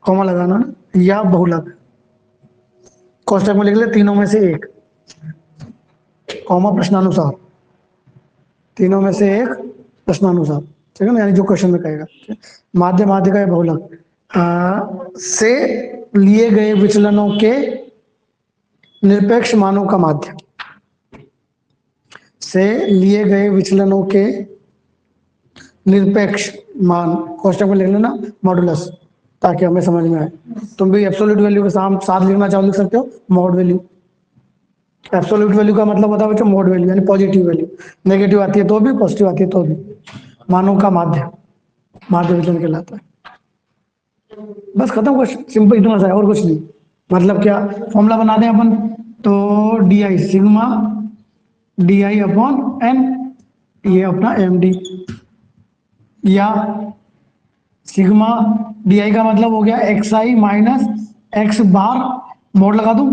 Speaker 2: कॉमा लगाना ना, या बहुलक, कोष्टक में लिख ले तीनों में से एक, कॉमा प्रश्नानुसार, तीनों में से एक प्रश्नानुसार, ठीक है ना, यानी जो क्वेश्चन में कहेगा, ठीक है? माध्य माध्यिका या बहुलक से लिए गए विचलनों के निरपेक्ष मानों का माध्य, से लिए गए विचलनों के निरपेक्ष मान, कोष्टक में लिख लेना मॉडुलस, ताकि हमें समझ में आए। तुम भी एब्सोल्यूट वैल्यू के साथ लिखना चाहो लिख सकते हो मॉड वैल्यू। एब्सोल्यूट वैल्यू का मतलब होता है बच्चों मॉड वैल्यू, यानी पॉजिटिव वैल्यू, नेगेटिव आती है तो भी, पॉजिटिव आती है तो भी, मानों का माध्य, माध्य विचलन कहलाता है। बस खत्म क्वेश्चन, सिंपल इतना सा है और कुछ नहीं। मतलब क्या फॉर्मूला बना दें अपन, तो D I sigma D I upon N, ये अपना एम डी, या सिग्मा डी आई का मतलब हो गया X I minus X bar, mode लगा दूं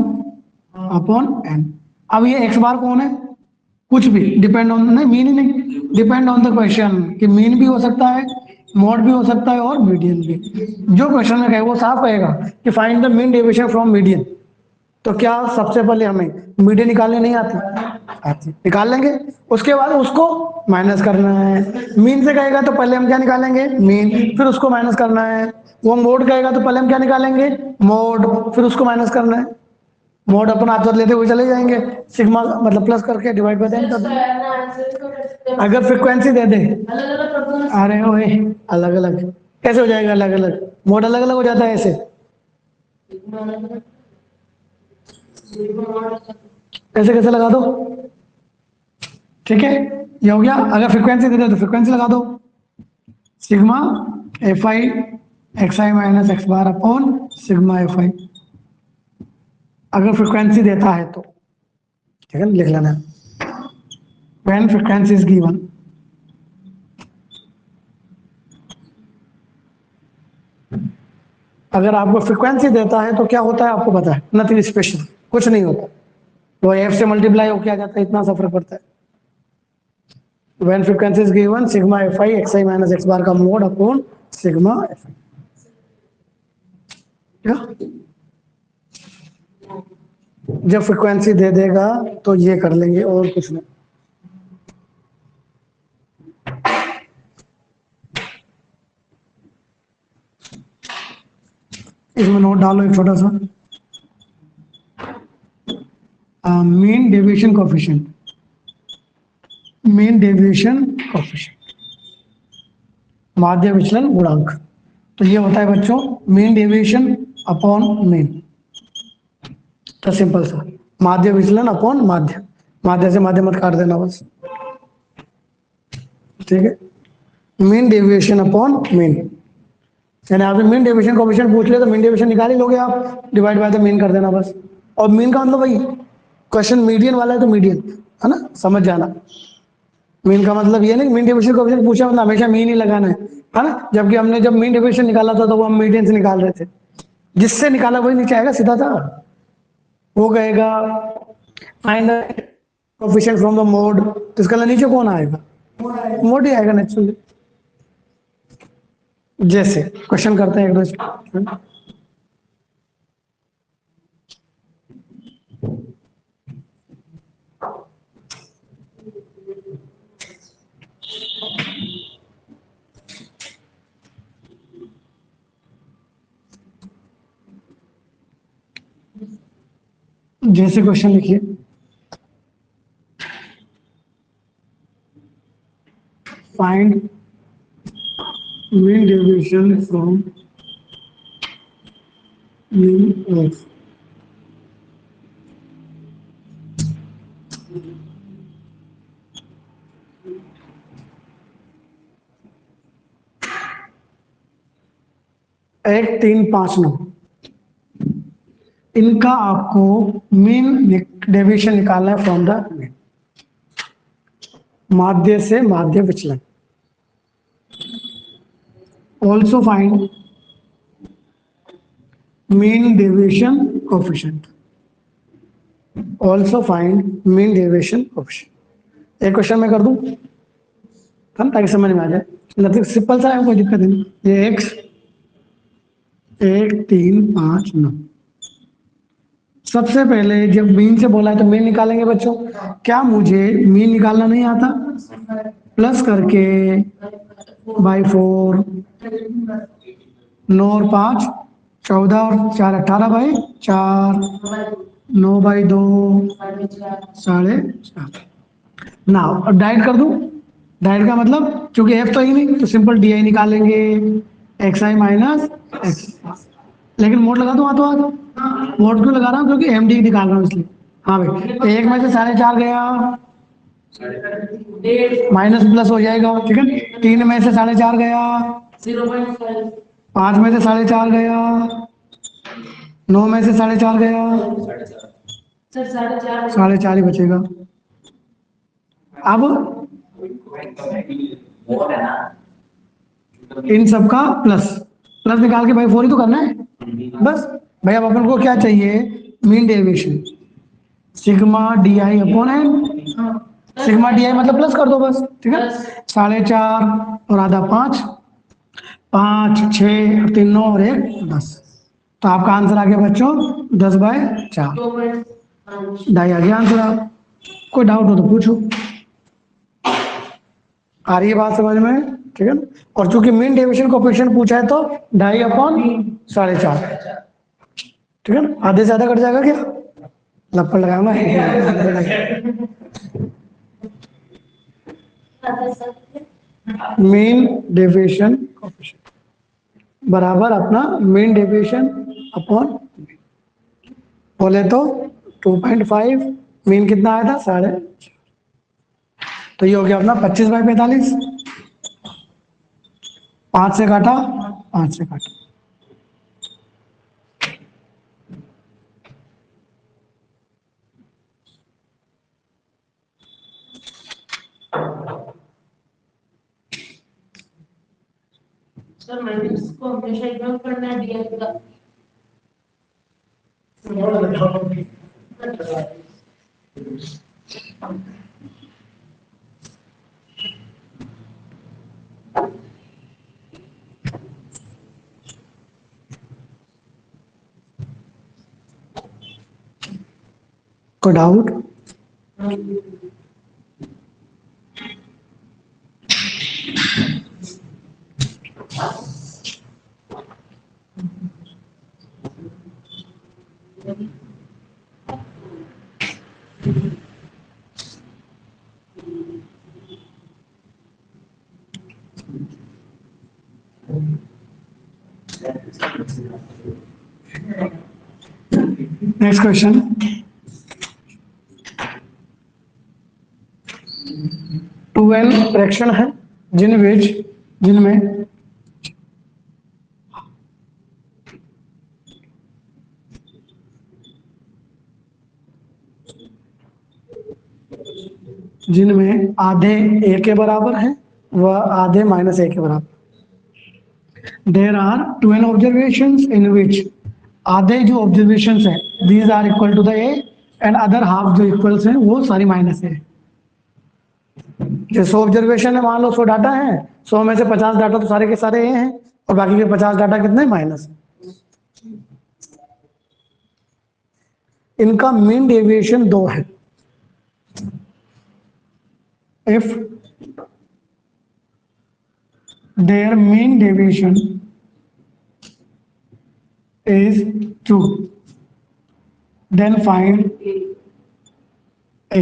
Speaker 2: अपॉन एन। अब ये एक्स बार कौन है, कुछ भी, डिपेंड ऑन, नहीं मीन ही नहीं, डिपेंड ऑन द क्वेश्चन, कि मीन भी हो सकता है, मोड भी हो सकता है और मीडियन भी। जो क्वेश्चन में कहे वो साफ कहेगा कि find the mean deviation from median, तो क्या सबसे पहले हमें मीडियन निकालने नहीं आती, निकाल लेंगे, उसके बाद उसको माइनस करना है। मीन से कहेगा तो पहले हम क्या निकालेंगे, मीन, फिर उसको माइनस करना है। वो मोड कहेगा तो पहले हम क्या निकालेंगे, मोड, फिर उसको माइनस करना है। मोड अपन हाथ लेते हुए चले जाएंगे, सिग्मा मतलब प्लस करके डिवाइड बाय टेन कर देंगे। अगर फ्रीक्वेंसी दे दे, अरे ओए अलग अलग कैसे हो जाएगा, अलग अलग मोड अलग अलग हो जाता है ऐसे, ऐसे कैसे लगा दो, ठीक है, ये हो गया। अगर फ्रीक्वेंसी दे दे तो फ्रीक्वेंसी लगा दो, sigma F I X I minus X bar upon sigma F आई, अगर फ्रीक्वेंसी देता है तो, ठीक है, लिख लेना, व्हेन फ्रीक्वेंसी इज गिवन, अगर आपको फ्रीक्वेंसी देता है तो क्या होता है आपको पता है, नथिंग स्पेशल, कुछ नहीं होता, वो एफ से मल्टीप्लाई होके आ जाता है, इतना सा फर्क पड़ता है। When frequency is given sigma F I X I minus X bar का mod upon sigma F I, जब फ्रीक्वेंसी दे देगा तो ये कर लेंगे और कुछ नहीं। इसमें नोट डालो एक छोटा सा, mean deviation coefficient, mean deviation coefficient, माध्य विचलन गुणांक, तो ये होता है बच्चों मीन डेविएशन अपॉन मीन, तो सिंपल सा माध्य विचलन अपॉन माध्य, माध्य से माध्य मत काट देना बस, ठीक है, मीन डेविएशन अपॉन मीन, यानी आपने मीन डेविएशन कोएफिशिएंट पूछ लिया तो मीन डेविएशन निकाल ही लोगे आप, डिवाइड बाय द मीन कर देना बस। और मीन का मतलब भाई क्वेश्चन मीडियन वाला है तो मीडियन, है ना, समझ जाना। मीन का मतलब ये नहीं मीन डेविएशन कोएफिशिएंट पूछा मतलब हमेशा मीन ही लगाना है ना, जबकि हमने जब मीन डेविएशन निकाला था तो वो हम मीडियन से निकाल रहे थे, जिससे निकाला वही नीचे आएगा सीधा था, वो कहेगा find the coefficient from the mode, तो इसका नीचे कौन आएगा, मोड ही आएगा नेचुरली। जैसे क्वेश्चन करते हैं एक दो, जैसे क्वेश्चन लिखिए, find mean deviation from mean of एक 3, 5, 9 इनका आपको मीन डेविएशन निकालना है फ्रॉम द मीन, माध्य से माध्य विचलन। Also find mean deviation coefficient, also find mean deviation coefficient. एक क्वेश्चन मैं कर दूं हम ताकि समझ में आ जाए, मतलब सिंपल सा है, कोई दिक्कत नहीं। ये एक्स 1, 3, 5, 9, सबसे पहले जब मीन से बोला है तो मीन निकालेंगे बच्चों। क्या मुझे मीन निकालना नहीं आता? प्लस करके बाई 4, 9 और 5 14 और 4 18/4, 9/2 4.5। ना अब डाइट कर दूं, डाइट का मतलब चूंकि एफ तो ही नहीं तो सिंपल डी आई निकालेंगे, एक्स आई माइनस एक्स। लेकिन मोड लगा दूं हाथों हाथ, मोड क्यों लगा रहा हूँ? क्योंकि एम डी निकाल रहा हूँ इसलिए। हाँ भाई, 1 में से 4.5 गया, माइनस प्लस हो जाएगा, ठीक है। 3 में से 4.5 गया,
Speaker 1: 0.5
Speaker 2: 5 में से 4.5 गया, 9 में से 4.5 गया,
Speaker 1: सर 4.5
Speaker 2: 4.5 ही बचेगा। अब इन सबका प्लस प्लस निकाल के भाई 4 ही तो करना है बस। भाई अब अपन को क्या चाहिए? Mean deviation sigma D I upon N. Sigma D I मतलब प्लस कर दो बस, ठीक है। 4.5 और आधा 5, 5, 6, 3, 9 और 1 10। तो आपका आंसर आ गया बच्चों 10/4।
Speaker 1: 2.5
Speaker 2: ढाई आ गया आंसर। आप कोई डाउट हो तो पूछो। आ रही है बात समझ में, ठीक है ना। और चूंकि मीन डेविएशन कोएफिशिएंट पूछा है तो 2.5/4, ठीक है ना। आधे से ज्यादा कट जाएगा क्या? लपड़ लगाऊंगा मीन डेविएशन कोएफिशिएंट बराबर अपना मीन डेविएशन अपॉन, बोले तो 2.5, मीन कितना आया था 4.5, तो ये हो गया अपना 25/45। 5 से काटा, 5 से काटा।
Speaker 1: सर माइनस को हमेशा इग्नोर करना है डीएफ का।
Speaker 2: कोई डाउट? नेक्स्ट क्वेश्चन, 12 फ्रैक्शन है जिनमें जिनमें आधे ए के बराबर है व आधे -a के बराबर। There are 12 observations in which आधे जो ऑब्जर्वेशंस है these are equal to the A and other half जो इक्वल्स है वो सारी माइनस है। जो 100 ऑब्जर्वेशन है, मान लो 100 डाटा है, 100 में से 50 डाटा तो सारे के सारे ए हैं और बाकी के 50 डाटा कितने माइनस। इनका मीन डेविएशन 2 है। If their mean deviation is 2, then find a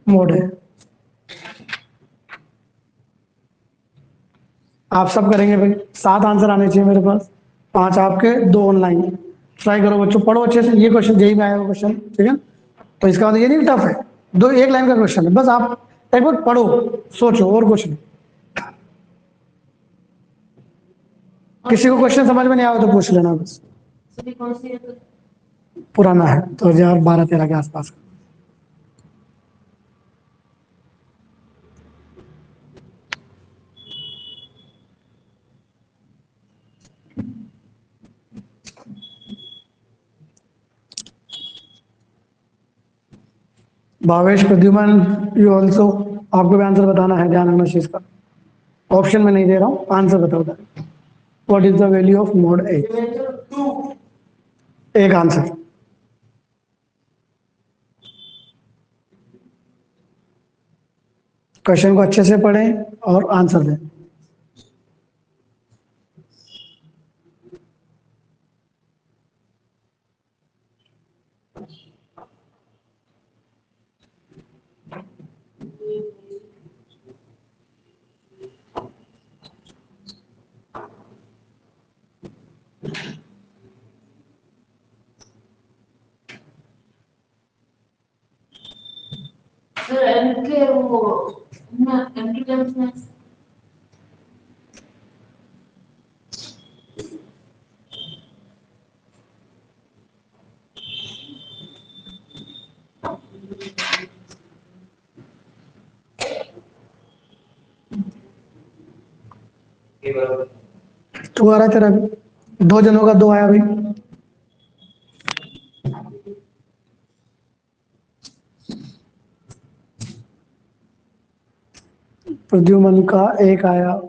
Speaker 2: mode है। आप सब करेंगे भाई, 7 आंसर आने चाहिए मेरे पास, 5 आपके, 2 ऑनलाइन। ट्राई करो बच्चों, पढ़ो अच्छे से, ये क्वेश्चन जेई में आया हुआ क्वेश्चन, ठीक है। तो इसका मतलब ये नहीं टफ है, दो एक लाइन का क्वेश्चन है, बस आप एक बार पढ़ो, सोचो, और कुछ नहीं। किसी को क्वेश्चन समझ में नहीं आया तो पूछ लेना बस।
Speaker 1: सभी कौन सी है?
Speaker 2: पुराना है, 2012-13 के आसपास। भावेश, प्रद्युमन, यू ऑल्सो, आपको भी आंसर बताना है, ध्यान रखना इस चीज का। ऑप्शन में नहीं दे रहा हूँ, आंसर बताओ। What is the value of mode A?
Speaker 1: 2।
Speaker 2: एक आंसर। क्वेश्चन को अच्छे से पढ़ें और आंसर दें।
Speaker 1: सर एन के वो ना एन के टर्म्स में
Speaker 2: तू आ रहा है तेरा भी? 2 जनों का 2 आया भाई। प्रद्युमन का 1 आया।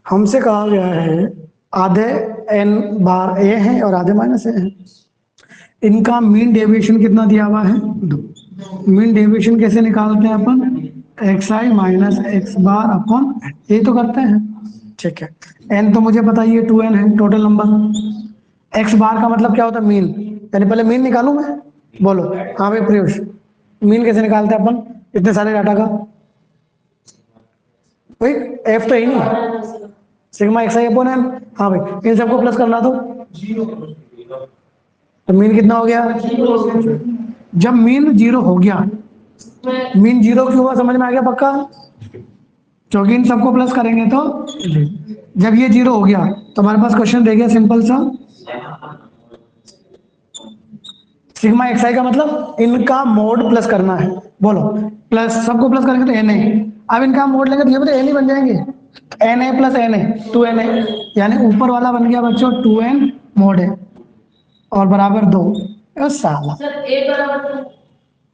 Speaker 2: हमसे कहा गया है आधे n बार ए है और आधे माइनस ए है। इनका मीन डेविएशन कितना दिया हुआ है? 2। मीन डेविएशन कैसे निकालते हैं अपन? X I minus X bar upon, ये तो करते हैं, ठीक है। n तो मुझे पता ही है 2n है टोटल नंबर। एक्स बार का मतलब क्या होता है? मीन, यानी पहले मीन निकालूं मैं? बोलो। हाँ भाई प्रियुष, मीन कैसे निकालते हैं अपन इतने सारे डाटा का? भाई एफ तो ही नहीं, sigma X I upon N. हाँ भाई, इन सबको प्लस करना तो मीन कितना हो गया? जब मीन 0 हो गया, मीन 0 क्यों हुआ समझ में आ गया पक्का? क्योंकि इन सबको प्लस करेंगे तो जब ये 0 हो गया तो हमारे पास क्वेश्चन रह गया सिंपल सा, सिग्मा एक्स आई का मतलब इनका मोड प्लस करना है। बोलो, प्लस सबको प्लस करेंगे तो एन ए। अब इनका मोड लेंगे तो ये बताए एन ही बन जाएंगे, N A plus N A 2n A, यानी ऊपर वाला बन गया बच्चों 2n मोड है और बराबर 2। साला
Speaker 1: सर ए बराबर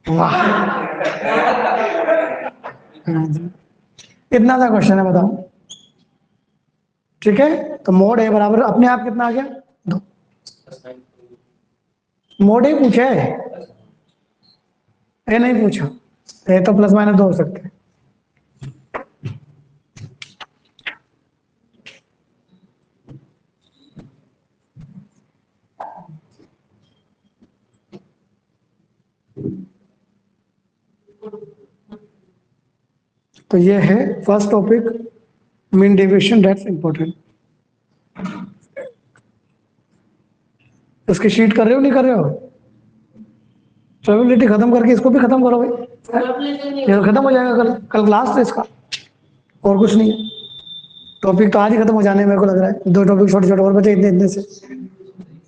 Speaker 2: वाह, इतना सा क्वेश्चन है बताओ, ठीक है। तो मोड ए बराबर अपने आप कितना आ गया? 2। मोड ही पूछे, ए नहीं पूछा। ए तो प्लस माइनस 2 हो सकते हैं। तो ये है first topic, mean deviation, that's important. इसकी शीट कर रहे हो नहीं कर रहे हो? प्रोबेबिलिटी खत्म करके इसको भी खत्म करो भाई, ये खत्म हो जाएगा कल। कल क्लास है इसका, और कुछ नहीं है। टॉपिक तो आज ही खत्म हो जाने मेरे को लग रहा है, 2 टॉपिक छोटे छोटे और बचे इतने इतने से।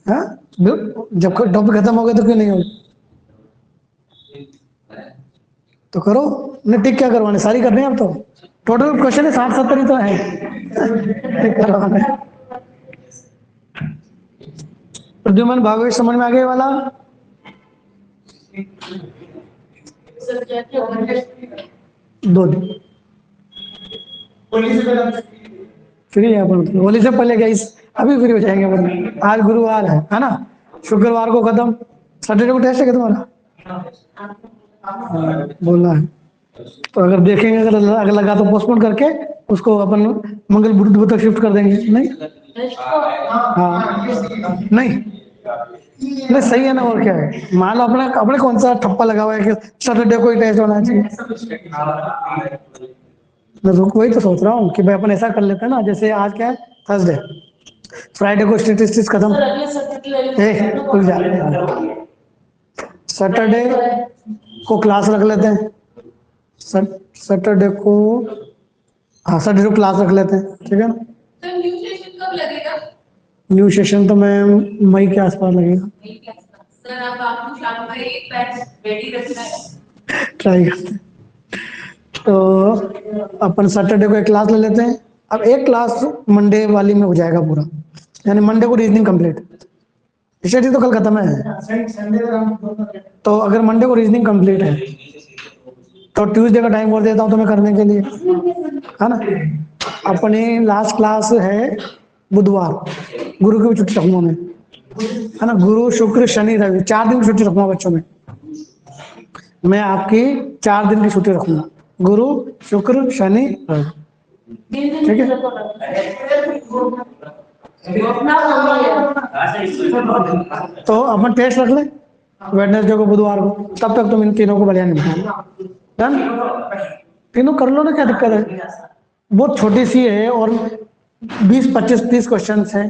Speaker 2: हाँ, जब टॉपिक खत्म हो गए तो क्यों नहीं होगा? तो करो, नहीं टिक क्या करवाने, सारी करनी है अब तो। टोटल क्वेश्चन है 60-70 ही तो है। टिक करवाना है। प्रद्युमन, भावेश समझ में आ गया वाला?
Speaker 1: सर क्या क्या होगा?
Speaker 2: 2 दिन फ्री है अपन, होली से पहले गई, अभी फ्री हो जाएंगे अपन। आज गुरुवार है ना, शुक्रवार को खत्म, सैटरडे को टेस्ट है क्या तुम्हारा? बोलना है तो अगर देखेंगे, अगर लगा तो पोस्टपोन करके उसको अपन मंगल बुध तक शिफ्ट कर देंगे, नहीं? हाँ नहीं नहीं सही है ना, और क्या है, मान लो अपने अपने कौन सा ठप्पा लगा हुआ है कि सैटरडे को ही टेस्ट होना चाहिए। मैं वही तो सोच रहा हूँ कि भाई अपन ऐसा कर लेते हैं ना, जैसे आज क्या है, थर्सडे, फ्राइडे को स्टैटिस्टिक्स खत्म,
Speaker 1: सर अगले सैटरडे
Speaker 2: रुक जा, सैटरडे को क्लास रख लेते हैं, सैटरडे को, हाँ सैटरडे को क्लास रख लेते हैं, ठीक है ना।
Speaker 1: सर न्यू सेशन कब लगेगा?
Speaker 2: न्यू सेशन तो मैं मई के आसपास लगेगा,
Speaker 1: सर आप आपको शाम को एक बैच रेडी रखना है।
Speaker 2: ट्राई करते हैं। तो अपन सैटरडे को एक क्लास ले लेते हैं। अब एक क्लास मंडे वाली में हो जाएगा पूरा, यानी मंडे को रीजनिंग कंप्लीट, स्टडी तो कल खत्म है। तो अगर मंडे को रीजनिंग कंप्लीट है तो ट्यूसडे का टाइम और देता हूँ तुम्हें करने के लिए, है ना। अपनी लास्ट क्लास है बुधवार, गुरु की भी छुट्टी रखूंगा मैं, है ना, गुरु शुक्र शनि रवि 4 दिन की छुट्टी रखूंगा बच्चों में, मैं आपकी 4 दिन की छुट्टी रखूंगा, गुरु शुक्र शनि रवि, ठीक है। तो अपन टेस्ट रख ले वेडनेसडे को बुधवार को, तब तक तुम इन तीनों को बढ़िया निपटा, डन। तीनों कर लो ना, क्या दिक्कत है, बहुत छोटी सी है और 20 25 30 क्वेश्चन है,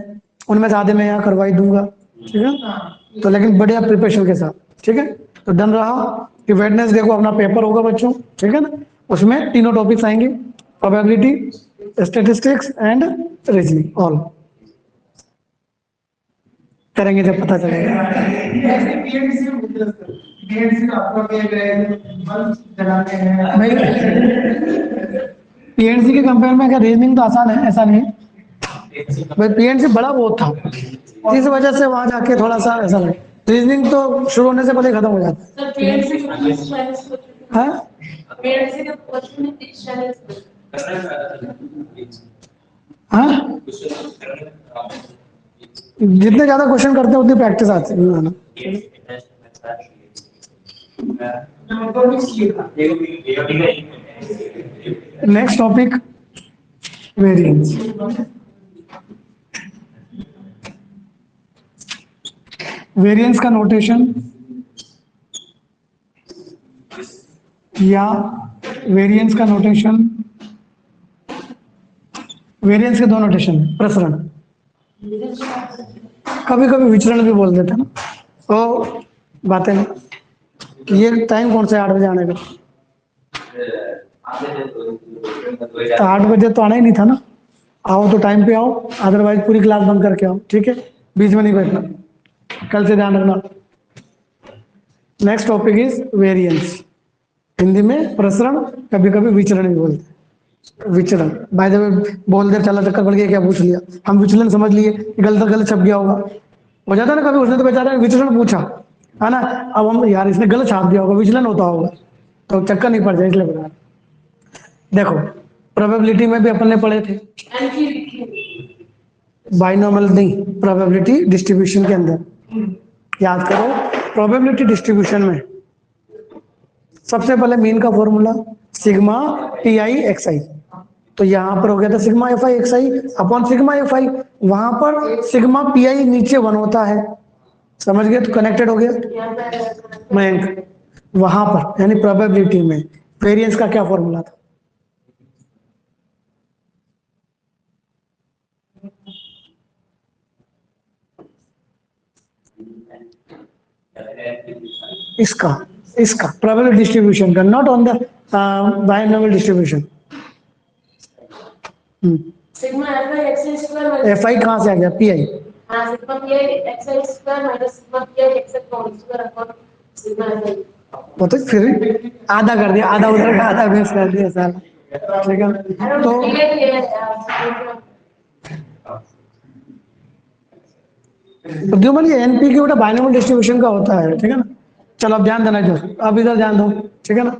Speaker 2: उनमें से आधे मैं यहाँ करवा ही दूंगा, ठीक है। तो लेकिन बढ़िया प्रिपरेशन के साथ, ठीक है। तो डन रहा कि वेडनेसडे को अपना पेपर होगा बच्चों, ठीक है ना, उसमें तीनों टॉपिक्स आएंगे, probability, statistics and reasoning, all करेंगे जब पता चलेगा। पीएनसी के कंपेयर में क्या रीजनिंग तो आसान है, ऐसा नहीं है भाई, पीएनसी बड़ा बहुत था, इस वजह से वहां जाके थोड़ा सा ऐसा लगे, रीजनिंग तो शुरू होने से पहले खत्म हो जाता
Speaker 1: सर पीएनसी को 30
Speaker 2: है।
Speaker 1: पीएनसी के क्वेश्चन में 30
Speaker 2: हाँ, जितने ज्यादा क्वेश्चन करते हैं उतनी प्रैक्टिस आती है ना। Next topic variance. वेरिएंस का नोटेशन या वेरिएंस का नोटेशन, वेरिएंस के दो नोटेशन, प्रसरण, कभी कभी विचरण भी बोल देते हैं ना, तो बातें नहीं। ये टाइम कौन सा 8 बजे आने का, तो 8 बजे तो आना ही नहीं था ना, आओ तो टाइम पे आओ, अदरवाइज पूरी क्लास बंद करके आओ, ठीक है, बीच में नहीं बैठना, कल से ध्यान रखना। Next topic is variance, Hindi में प्रसरण, कभी कभी विचरण भी बोलते हैं, विचलन। बाय द वे बोल दे चला चक्कर पड़ गया, क्या पूछ लिया, हम विचलन समझ लिए, गलत गलत छप गया होगा, हो जाता है ना कभी, उसने तो बेचारा विचलन पूछा, है ना, अब हम यार इसने गलत छाप दिया होगा, विचलन होता होगा, तो चक्कर नहीं पड़ जाए इसलिए बता। देखो प्रोबेबिलिटी में भी अपन ने पढ़े थे, बाइनोमियल नहीं, प्रोबेबिलिटी डिस्ट्रीब्यूशन के अंदर याद करो, प्रोबेबिलिटी डिस्ट्रीब्यूशन में सबसे पहले मीन का formula sigma P I X I, तो यहां पर हो गया था sigma F I X I upon sigma F I, वहां पर सिग्मा पी आई नीचे 1 होता है, समझ गए, तो कनेक्टेड हो गया मयंक, वहां पर यानी प्रोबेबिलिटी में वेरिएंस का क्या फॉर्मूला था, इसका इसका प्रोबेबिलिटी डिस्ट्रीब्यूशन का, not on the binomial distribution.
Speaker 1: Sigma F I X I square
Speaker 2: F I कहां से आ गया, पी आई,
Speaker 1: हाँ sigma P I X I square minus sigma P I X I का whole square upon sigma F I,
Speaker 2: वो तो फिर आधा कर दिया, आधा उधर का आधा बेस कर दिया साला, ठीक है। तो उद्यमन ये एनपी की बेटा बाइनोमियल डिस्ट्रीब्यूशन का होता है, ठीक है ना। चलो अब ध्यान देना, जो अब इधर ध्यान दो, ठीक है ना।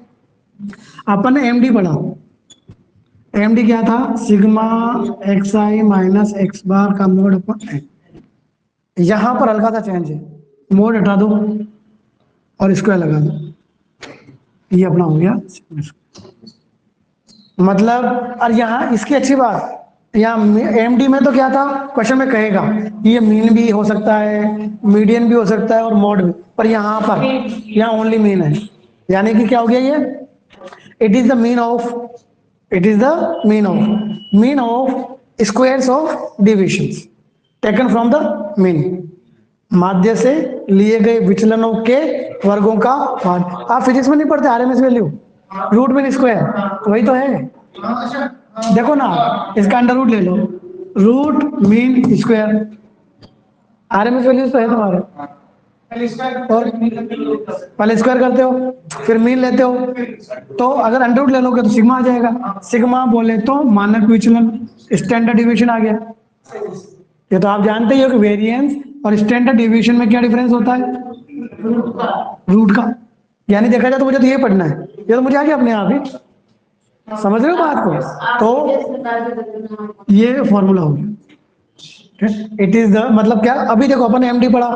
Speaker 2: अपन ने एमडी पढ़ा, एमडी क्या था, sigma X I minus X bar का मोड अपन, यहां पर हल्का सा चेंज है, मोड हटा दो और स्क्वायर लगा दो, ये अपना हो गया सिग्मा स्क्वायर। मतलब और यहाँ इसकी अच्छी बात, यहाँ एमडी में तो क्या था, क्वेश्चन में कहेगा ये मीन भी हो सकता है, मीडियन भी हो सकता है और मॉड भी, पर यहाँ ओनली मीन है, यानी कि क्या हो गया ये, it is the mean of, it is the mean of squares of divisions taken from the mean, माध्य से लिए गए विचलनों के वर्गों का मान। आप फिजिक्स में नहीं पढ़ते RMS value, root mean square, वही तो है। देखो ना, इसका अंडर रूट ले लो, root mean square, RMS values तो है तुम्हारे, और पहले स्क्वायर करते हो फिर मीन लेते हो, तो अगर अंडर रूट ले लोगे तो सिग्मा आ जाएगा, सिग्मा बोले तो मानक विचलन, स्टैंडर्ड डिवीजन आ गया। ये तो आप जानते ही हो कि वेरिएंस और स्टैंडर्ड डिवीजन में क्या डिफरेंस होता है, रूट का, यानी देखा जाए तो मुझे तो ये पढ़ना है, ये तो मुझे आ गया अपने आप ही, समझ रहे हो बात को, तो ये फॉर्मूला हो गया। इट इज द मतलब क्या, अभी देखो अपन एमडी पढ़ा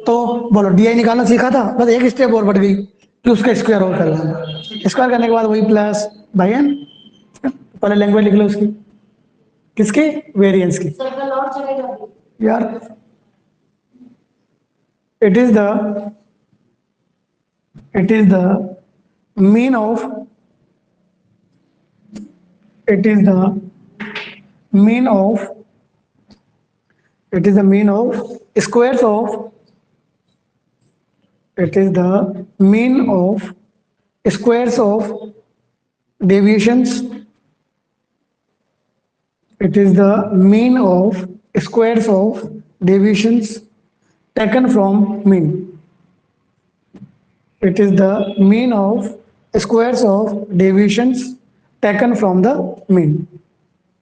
Speaker 2: तो बोलो डीआई निकालना सीखा था, बस एक स्टेप और बढ़ गई कि उसका स्क्वायर और कर लेना, स्क्वायर करने के बाद वही प्लस भाई एन, पहले लैंग्वेज लिख लो उसकी, किसकी, वेरिएंस की
Speaker 1: सर्कल और चलेगा।
Speaker 2: यार, it is the mean of, it is the mean of, it is the mean of squares of, it is the mean of squares of deviations, it is the mean of squares of deviations taken from mean, it is the mean of squares of deviations taken from the mean।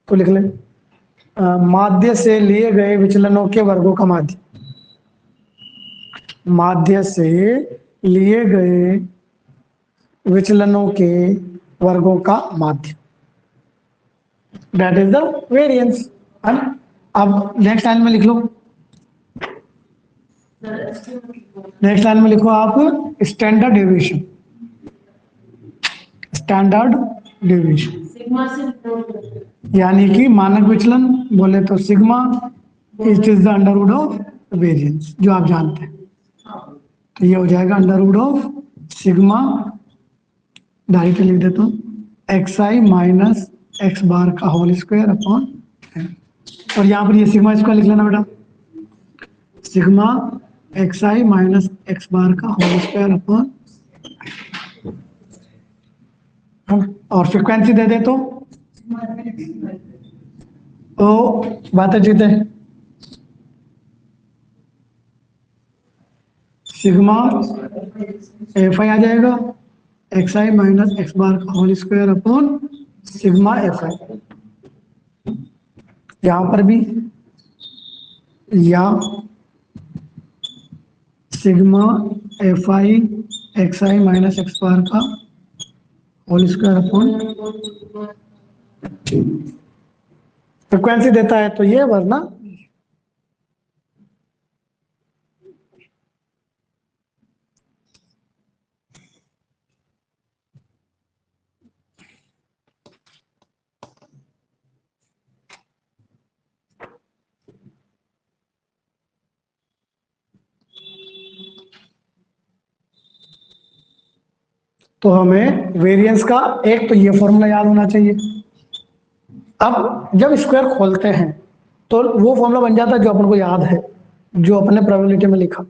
Speaker 2: तो लिख ले, माध्य से लिए गए विचलनों के वर्गों का माध्य, माध्य से लिए गए विचलनों के वर्गों का माध्य, दैट इज द वेरिएंस, है ना। अब नेक्स्ट लाइन में लिख लो, नेक्स्ट लाइन में लिखो आप standard deviation, standard deviation
Speaker 1: sigma से नोट करते हैं।
Speaker 2: यानी कि मानक विचलन बोले तो sigma, it is the under root of variance जो आप जानते हैं, तो ये हो जाएगा under root of sigma, direct लिख देता हूँ, X I minus X bar का होल स्क्वायर अपॉन, और यहाँ पर ये सिग्मा स्क्वायर लिख लेना बेटा, sigma X I minus X bar का होल स्क्वायर अपॉन, और फ्रीक्वेंसी दे दे तो बातें जीते, सिग्मा एफ आई आ जाएगा, X I minus X bar का whole square upon sigma F I, यहां पर भी या sigma F I X I minus X bar का होल स्क्वायर अपॉन, फ्रिक्वेंसी देता है तो ये, वरना तो हमें वेरिएंस का एक तो ये फॉर्मूला याद होना चाहिए। अब जब स्क्वायर खोलते हैं तो वो फॉर्मूला बन जाता है जो अपन को याद है, जो अपने प्रोबेबिलिटी में लिखा,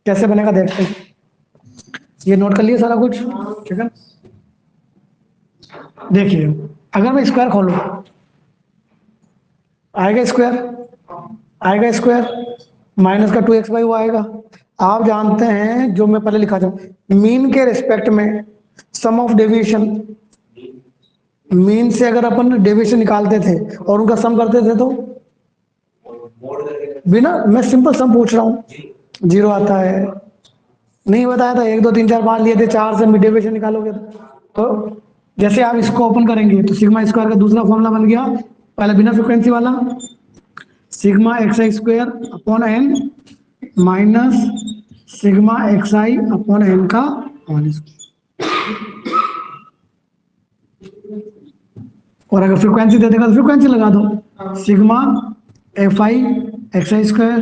Speaker 2: कैसे बनेगा देखते हैं। ये नोट कर लिया सारा कुछ, ठीक है। देखिए अगर मैं स्क्वायर खोलूं, आएगा स्क्वायर, आएगा स्क्वायर, माइनस का 2x/, वो आएगा। आप जानते हैं जो मैं पहले लिखा था, मीन के रिस्पेक्ट में सम ऑफ डेविएशन, मीन से अगर अपन डेविएशन निकालते थे और उनका सम करते थे तो बिना, मैं सिंपल सम पूछ रहा हूँ, 0 आता है, नहीं बताया था 1 2 3 4 5 लिए थे, 4 से डेविएशन निकालोगे तो जैसे आप इसको ओपन करेंगे तो सिग्मा स्क्वायर का दूसरा फॉर्मूला बन गया, पहले बिना फ्रिक्वेंसी वाला, sigma X I square upon N minus sigma X I upon N का होल स्क्वायर। और अगर फ्रीक्वेंसी दे देगा तो फ्रीक्वेंसी लगा दो, sigma F I X I square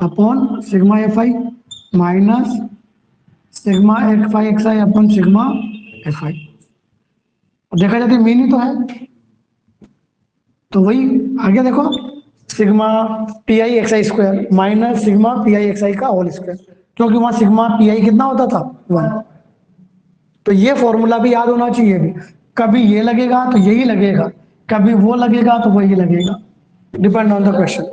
Speaker 2: upon sigma F I minus sigma F I X I upon sigma F I. देखा जाए तो मीन ही तो है, तो वही आगे देखो, sigma P I X I square minus sigma P I X I का होल स्क्वायर, क्योंकि वहां सिग्मा पी आई कितना होता था 1। तो ये फॉर्मूला भी याद होना चाहिए भी, कभी ये लगेगा तो यही लगेगा, कभी वो लगेगा तो वही लगेगा, डिपेंड ऑन द क्वेश्चन।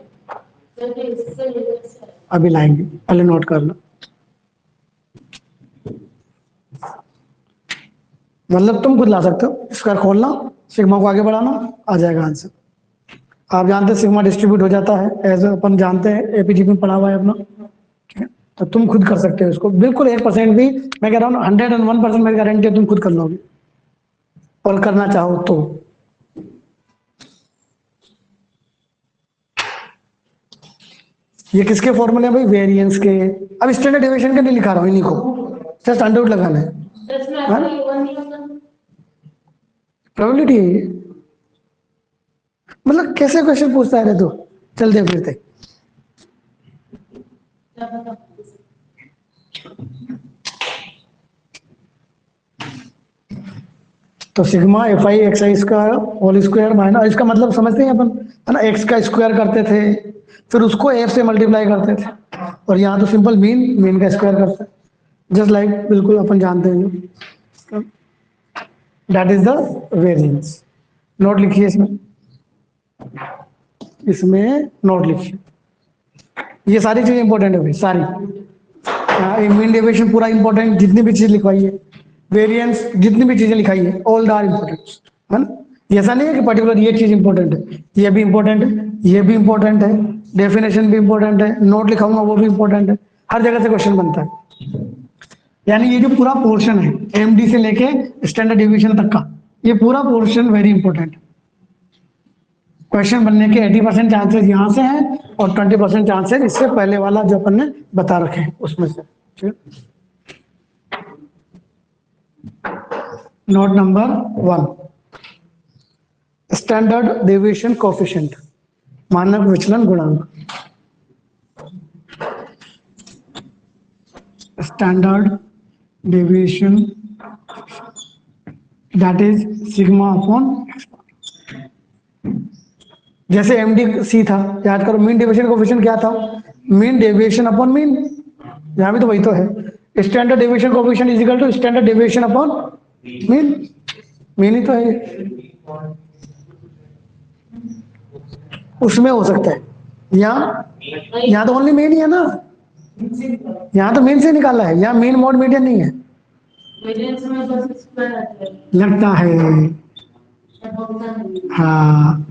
Speaker 2: अभी लाएंगे, पहले नोट कर लो। मतलब तुम खुद ला सकते हो, स्क्वायर खोलना, सिग्मा को आगे बढ़ाना, आ जाएगा आंसर। आप जानते हैं सिग्मा डिस्ट्रीब्यूट हो जाता है, एज अपन जानते हैं एपीजीपी में पढ़ा हुआ है अपना, ठीक है? तो तुम खुद कर सकते हो इसको, बिल्कुल 1% भी, मैं कह रहा हूँ 101% मेरी गारंटी है तुम खुद कर लोगे, और करना चाहो तो। ये किसके फॉर्मूले हैं भाई? वेरिएंस के। अब स्टैंडर्ड डेविएशन के नहीं लिखा रहा हूँ इन्हीं को, जस्ट अंडर रूट लगाना है। प्रोबेबिलिटी है ये, मतलब कैसे क्वेश्चन पूछता है रे तू, चल दे फिरते। तो sigma F I X I का होल स्क्वायर माइनस, इसका मतलब समझते हैं अपन, है ना, एक्स का स्क्वायर करते थे, फिर उसको एफ से मल्टीप्लाई करते थे, और यहाँ तो सिंपल मीन का स्क्वायर करते हैं, जस्ट लाइक बिल्कुल अपन जानते हैं। That is the variance. Note लिखिए इसमें, इसमें नोट लिखिए, ये सारी चीजें इंपॉर्टेंट है भाई, सारी। मीन डेविएशन पूरा इंपॉर्टेंट, जितनी भी चीज लिखवाई है, वेरिएंस जितनी भी चीजें लिखाई है, ऑल द आर इंपॉर्टेंट, है ना। ऐसा नहीं है कि पर्टिकुलर ये चीज इंपॉर्टेंट है, ये भी इंपॉर्टेंट है, ये भी इंपॉर्टेंट है, डेफिनेशन भी इंपॉर्टेंट है, नोट लिखाऊंगा वो भी इंपॉर्टेंट है, हर जगह से क्वेश्चन बनता है। यानी ये जो पूरा पोर्शन है एमडी से लेके स्टैंडर्ड डिवीजन तक का, ये पूरा पोर्शन वेरी इंपॉर्टेंट है। क्वेश्चन बनने के 80% चांसेस यहाँ से हैं, और 20% चांसेस इससे पहले वाला जो अपन ने बता रखे हैं उसमें से, ठीक है। Note number 1, standard deviation coefficient, मानक विचलन गुणांक। Standard deviation that is sigma upon, जैसे एमडी सी था, याद करो मीन डेविएशन कोफिशिएंट क्या था? मीन डेविएशन अपॉन मीन, यहां भी तो वही तो है। Standard deviation coefficient is equal to standard deviation upon mean, mean ही तो है। उसमें हो सकता है, यहाँ तो ओनली मीन ही है ना, यहाँ तो मीन से निकाला है, यहाँ मीन मोड मीडियन नहीं है। लगता है, हाँ,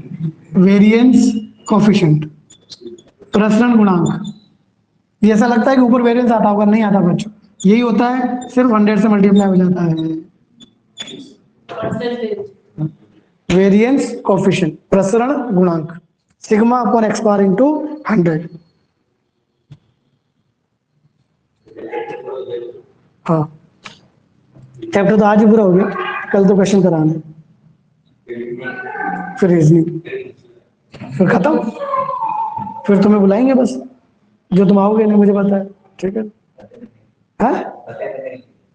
Speaker 2: वेरिएंस कोफिशिएंट, प्रसरण गुणांक, ये ऐसा लगता है कि ऊपर वेरिएंस आता होगा, नहीं आता बच्चों, यही होता है, सिर्फ 100 से मल्टीप्लाई हो जाता है। वेरिएंस कोफिशिएंट, प्रसरण गुणांक, sigma upon x bar into 100। हाँ, चैप्टर तो आज ही पूरा हो गया, कल तो क्वेश्चन कराने, फिर रीजनिंग, फिर खत्म, फिर तुम्हें बुलाएंगे बस, जो तुम आओगे नहीं मुझे पता है, ठीक है। हाँ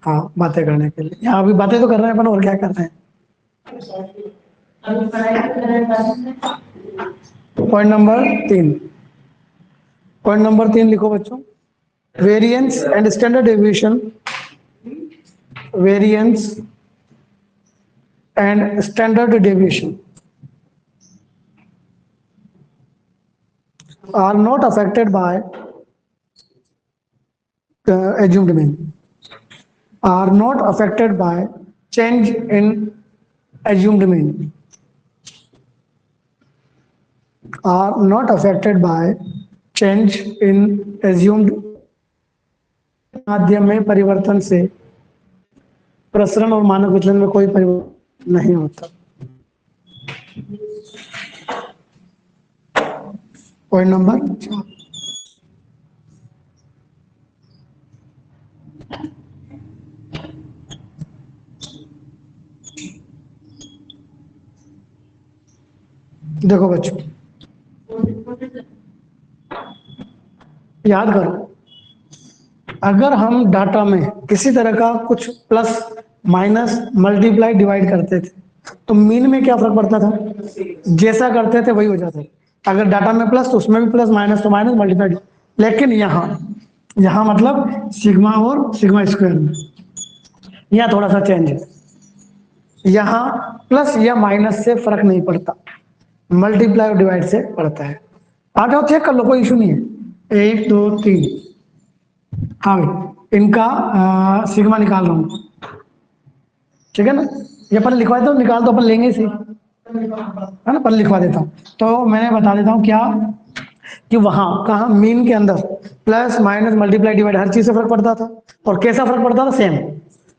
Speaker 2: हाँ, बातें करने के लिए, यहाँ अभी बातें तो कर रहे हैं अपन, और क्या कर रहे हैं। पॉइंट नंबर 3, पॉइंट नंबर 3 लिखो बच्चों, variance and standard deviation, variance and standard deviation are not affected by assumed mean, are not affected by change in assumed mean, are not affected by change in assumed, माध्यम में परिवर्तन से प्रसरण और मानक विचलन में कोई परिवर्तन नहीं होता। पॉइंट नंबर 4, देखो बच्चों, याद करो, अगर हम डाटा में किसी तरह का कुछ प्लस माइनस मल्टीप्लाई डिवाइड करते थे तो मीन में क्या फर्क पड़ता था? जैसा करते थे वही हो जाता था। अगर डाटा में प्लस तो उसमें भी प्लस, माइनस तो माइनस, मल्टीप्लाई। लेकिन यहाँ मतलब सिग्मा और सिग्मा स्क्वायर में यहाँ थोड़ा सा चेंज है। यहाँ प्लस या माइनस से फर्क नहीं पड़ता, मल्टीप्लाई और डिवाइड से पड़ता है। आ जाओ चेक कर लो, कोई इशू नहीं है। 1 2 3, हाँ भाई, इनका सिग्मा निकाल रहा हूँ, ठीक है ना? ये अपन लिखवा देता हूँ, निकाल तो अपन लेंगे ही, है ना? पर लिखवा देता हूँ। तो मैंने बता देता हूँ क्या कि वहां कहा मीन के अंदर प्लस माइनस मल्टीप्लाई डिवाइड हर चीज से फर्क पड़ता था। और कैसा फर्क पड़ता था? सेम,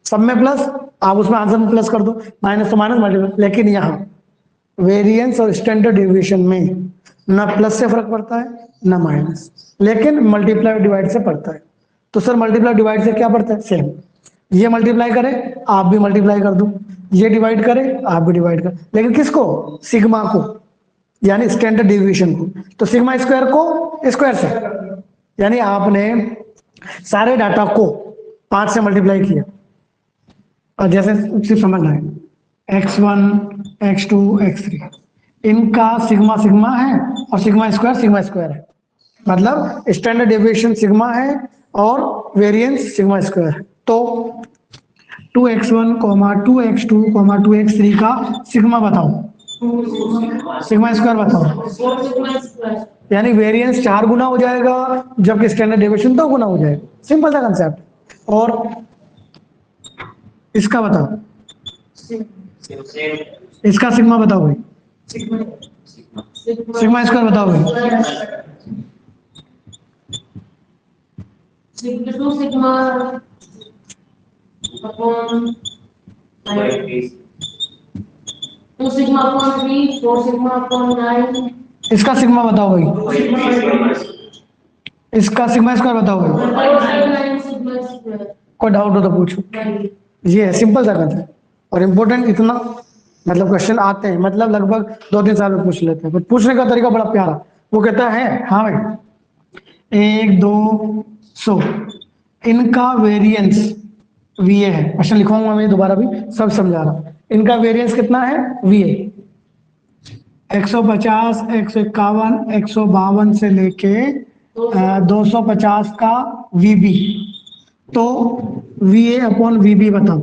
Speaker 2: सब में प्लस, आप उसमें आंसर में प्लस कर दो, माइनस तो माइनस मल्टीप्लाई। लेकिन यहाँ वेरिएंस और स्टैंडर्ड डेविएशन में ना प्लस से फर्क पड़ता है ना माइनस, लेकिन मल्टीप्लाई डिवाइड से पड़ता है। तो सर मल्टीप्लाई डिवाइड से क्या पड़ता है? सेम। ये मल्टीप्लाई करे आप भी मल्टीप्लाई कर दो, ये डिवाइड करे आप भी डिवाइड कर, लेकिन किसको? सिग्मा को, यानी स्टैंडर्ड डेविएशन को। तो सिग्मा स्क्वायर को स्क्वायर से, यानी आपने सारे डाटा को 5 से मल्टीप्लाई किया। और जैसे सिर्फ समझना है, x1 x2 x3 इनका सिग्मा सिग्मा है और सिग्मा स्क्वायर है, मतलब स्टैंडर्ड डेविएशन सिग्मा है और वेरिएंस सिग्मा स्क्वायर है। तो 2x1 2x2 2x3 का सिग्मा बताओ, सिग्मा स्क्वायर बताओ। यानी वेरिएंस 4 गुना हो जाएगा जबकि स्टैंडर्ड डेविएशन 2 गुना हो जाएगा। सिंपल सा कंसेप्ट। और इसका बताओ, इसका सिग्मा बताओ भाई, सिग्मा स्क्वायर बताओ भाई।
Speaker 1: Two sigma upon 2 sigma upon 3, 4 sigma upon 9।
Speaker 2: इसका सिग्मा बताओ भाई, इसका सिग्मा स्क्वायर बताओ भाई। कोई डाउट हो तो पूछो। ये है सिंपल सा कंसेप्ट। और इम्पोर्टेंट इतना, मतलब क्वेश्चन आते हैं, मतलब लगभग 2-3 साल में पूछ लेते हैं, पर पूछने का तरीका बड़ा प्यारा। वो कहता है हाँ भाई 1 2 100 इनका वेरिएंस VA है। क्वेश्चन लिखवाऊंगा मैं दोबारा भी, सब समझा रहा हूं। इनका वेरिएंस कितना है? VA 150 151 152 से लेके 250 का VB। तो VA अपॉन VB बताओ।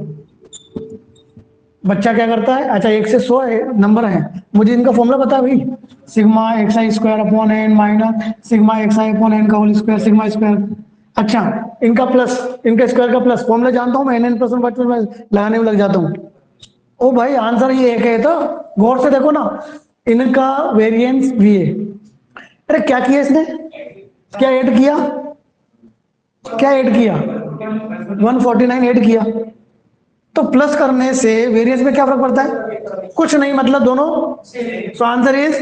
Speaker 2: बच्चा क्या करता है? अच्छा 1 से 100 नंबर है, मुझे इनका फॉर्मूला पता है भाई, sigma xi square upon n minus sigma xi upon n का होल स्क्वायर सिग्मा स्क्वायर। अच्छा इनका प्लस, इनका स्क्वायर का प्लस फॉर्मूला जानता हूँ मैं, n प्लस 1 में लगाने में लग जाता हूँ। ओ भाई आंसर ये एक है, तो गौर से देखो ना, इनका वेरिएंस VA। अरे क्या किया इसने? क्या ऐड किया? क्या ऐड किया? 149 ऐड किया। तो प्लस करने से वेरिएंस में क्या फर्क पड़ता है? कुछ नहीं, मतलब दोनों। सो आंसर इज,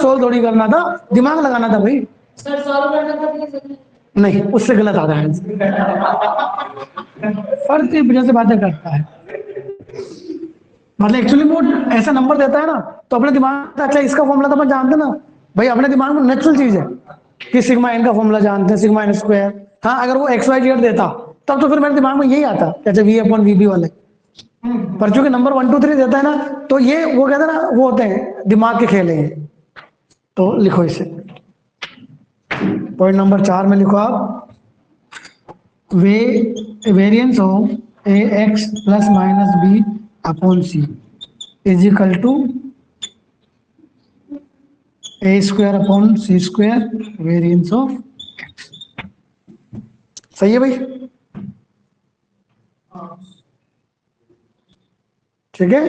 Speaker 2: सोल्व थोड़ी करना था, दिमाग लगाना था भाई।
Speaker 1: सर सॉल्व करना था
Speaker 2: नहीं, उससे गलत आ रहा है। फर्क की वजह से बातें करता है, मतलब एक्चुअली वो ऐसा नंबर देता है ना, तो अपने दिमाग, अच्छा इसका फॉर्मूला तो अपन जानते ना भाई, अपने दिमाग में नेचुरल चीज है कि सिग्मा n का फॉर्मूला जानते हैं, सिग्मा n स्क्वायर। हाँ अगर वो XYZ देता तब तो फिर मेरे दिमाग में यही आता, अच्छा V अपॉन VB वाले। पर चूंकि नंबर 1 2 3 देता है ना, तो ये वो कहते हैं ना, वो होते हैं दिमाग के खेल हैं। तो लिखो इसे, पॉइंट नंबर 4 में लिखो आप, variance of AX plus minus B upon C is equal to A square upon C square variance of X। सही है भाई? ठीक है,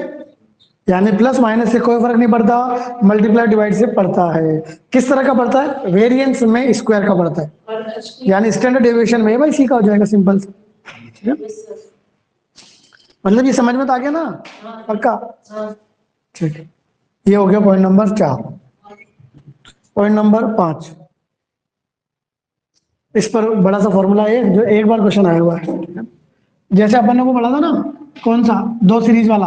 Speaker 2: यानी प्लस माइनस से कोई फर्क नहीं पड़ता, मल्टीप्लाई डिवाइड से पड़ता है। किस तरह का पड़ता है? वेरिएंस में स्क्वायर का पड़ता है, यानी स्टैंडर्ड डेविएशन में भाई C का हो जाएगा, सिंपल से। ठीक है, मतलब ये समझ में तो आ गया ना पक्का? ठीक है, ये हो गया पॉइंट नंबर 4। पॉइंट नंबर 5, इस पर बड़ा सा फॉर्मूला है जो एक बार क्वेश्चन आया हुआ है। जैसे अपन ने वो पढ़ा था ना, कौन सा 2 सीरीज वाला,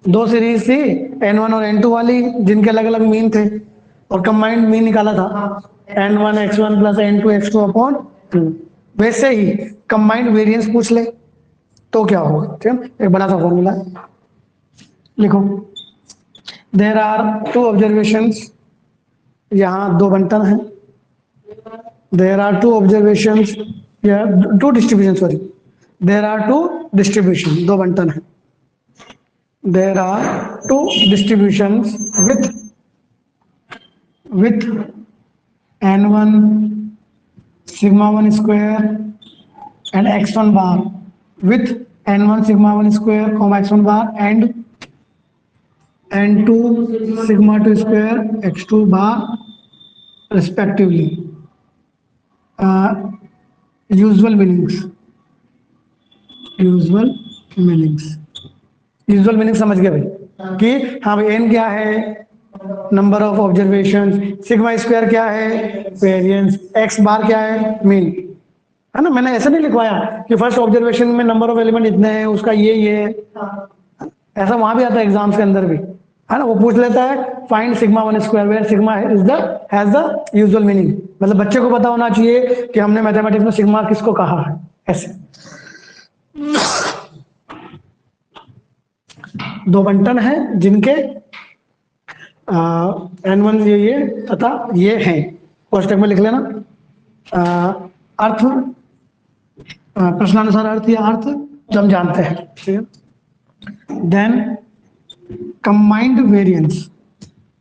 Speaker 2: दो सीरीज थी N1 और N2 वाली, जिनके अलग अलग मीन थे और कंबाइंड मीन निकाला था N1 x1 plus N2 x2 upon 2। वैसे ही कंबाइंड वेरिएंस पूछ ले तो क्या होगा, ठीक है। एक बड़ा सा फॉर्मूला है, लिखो। देयर आर टू ऑब्जर्वेशंस, यहाँ दो बंटन है। देयर आर टू ऑब्जर्वेशंस, या two distribution, sorry, there are two distribution, दो बंटन है। There are two distributions with n1 sigma 1 square and x1 bar, with n1 sigma 1 square comma x1 bar and n2 sigma 2 square x2 bar respectively. Usual meanings. Usual meaning समझ गए भाई कि हाँ भाई, N क्या है, number of observation, sigma square क्या है, वेरिएंस, एक्स बार क्या है, मीन, है ना। मैंने ऐसा नहीं लिखवाया कि फर्स्ट ऑब्जर्वेशन में नंबर ऑफ एलिमेंट इतने हैं, उसका ये है, ऐसा वहां भी आता है एग्जाम्स के अंदर भी, है ना। वो पूछ लेता है find sigma 1 square where sigma is the has the usual meaning, मतलब बच्चे को पता होना चाहिए कि हमने मैथमेटिक्स में सिग्मा किसको कहा है, ऐसे। दो बंटन है जिनके N1 ये तथा ये है, कोष्टक में लिख लेना। अर्थ, प्रश्नानुसार अर्थ या अर्थ जो हम जानते हैं, ठीक है। देन कंबाइंड वेरिएंस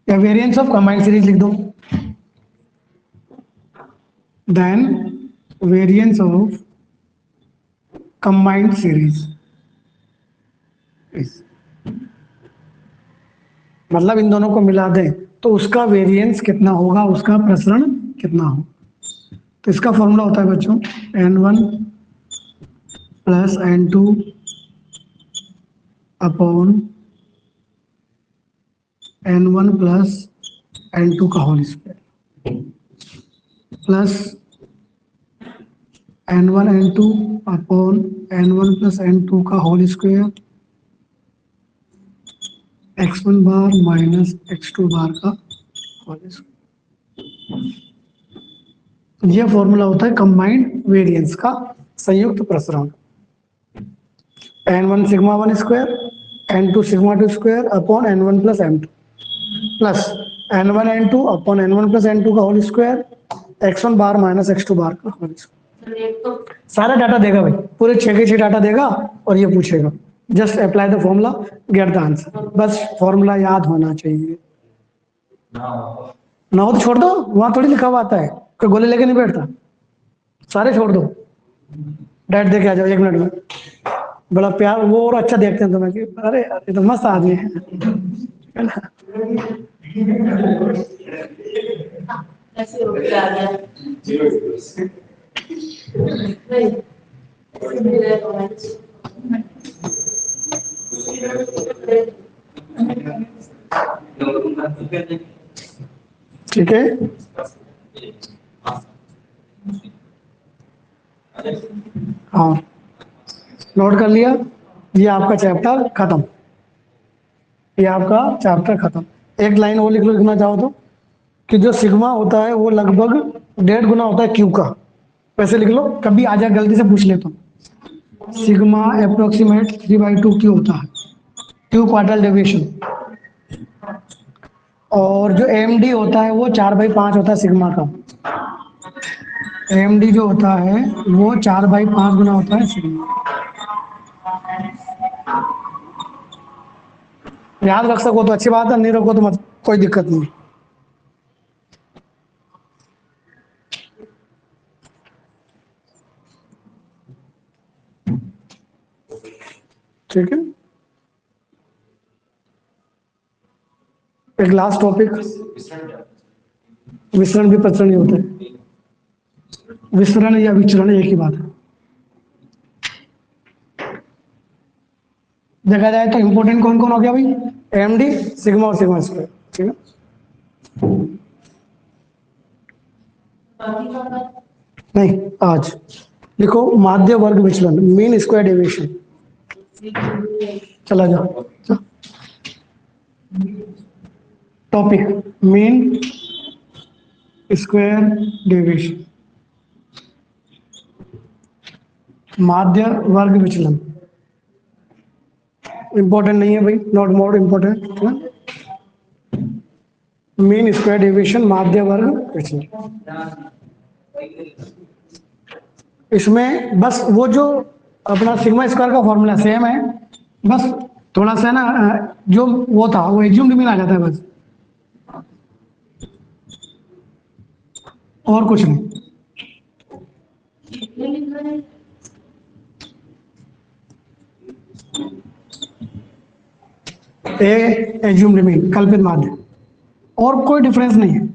Speaker 2: या वेरिएंस ऑफ कंबाइंड सीरीज लिख दो। Then variance of combined series, मतलब इन दोनों को मिला दें तो उसका वेरिएंस कितना होगा, उसका प्रसरण कितना हो। तो इसका फॉर्मूला होता है बच्चों n1 plus n2 upon n1 plus n2 का whole square plus n1 n2 upon n1 plus n2 का whole square x1 bar minus x2 bar का होल स्क्वायर। यह फॉर्मूला होता है कंबाइंड वेरिएंस का संयुक्त प्रसरण। n1 sigma 1 square n2 sigma 2 square upon n1 plus m2 plus n1 n2 upon n1 plus n2 का whole square x1 bar minus x2 bar का whole square. सारा data देगा भाई, पूरे 6 के 6 डाटा देगा और ये पूछेगा। Just apply the formula, get the answer. बस फॉर्मूला याद होना चाहिए, ना हो तो छोड़ दो, वहां थोड़ी लिखा हुआ आता है, कोई गोले लेके नहीं बैठता। सारे छोड़ दो, डायरेक्ट दे के आ जाओ 1 मिनट में। बड़ा प्यार वो और अच्छा देखते हैं तुम्हें कि अरे ये तो मस्त आदमी है ना।
Speaker 1: ऐसे हो गया आ गया नहीं
Speaker 2: ठीक है, हाँ नोट कर लिया। ये आपका चैप्टर खत्म, ये आपका चैप्टर खत्म। एक लाइन वो लिख लो, लिखना चाहो तो, कि जो सिग्मा होता है वो लगभग 1.5 गुना होता है क्यू का। वैसे लिख लो, कभी आ जाए गलती से पूछ ले तो। सिग्मा अप्रोक्सीमेट 3/2 क्यू होता है, क्यू क्वार्टल डेविएशन। और जो एमडी होता है वो 4/5 होता है सिग्मा का। एमडी जो होता है वो 4/5 गुना होता है सिग्मा। याद रख सको तो अच्छी बात है, नहीं रखो तो मत, कोई दिक्कत नहीं। ठीक है, एक लास्ट टॉपिक, विसरण भी प्रसरण ही होता है। विसरण या विचरण एक ही बात है। देखा जाए तो इंपोर्टेंट कौन कौन हो गया भाई, एमडी, सिग्मा और सिग्मा स्क्वायर, ठीक है। नहीं, आज लिखो माध्य वर्ग विचलन, मीन स्क्वायर डेविएशन। चला जाओ। टॉपिक मीन स्क्वायर डेविएशन, माध्य वर्ग विचलन, इंपॉर्टेंट नहीं है भाई, not more important. Mean square deviation, माध्य वर्ग विचलन, इसमें बस वो जो अपना सिग्मा स्क्वायर का फॉर्मूला सेम है, बस थोड़ा सा ना जो वो था वो एज्यूम्ड मीन आ जाता है बस, और कुछ नहीं।
Speaker 1: कितने लिख रहे हैं?
Speaker 2: ए एज्यूम्ड मीन, कल्पित माध्य, और कोई डिफरेंस नहीं है।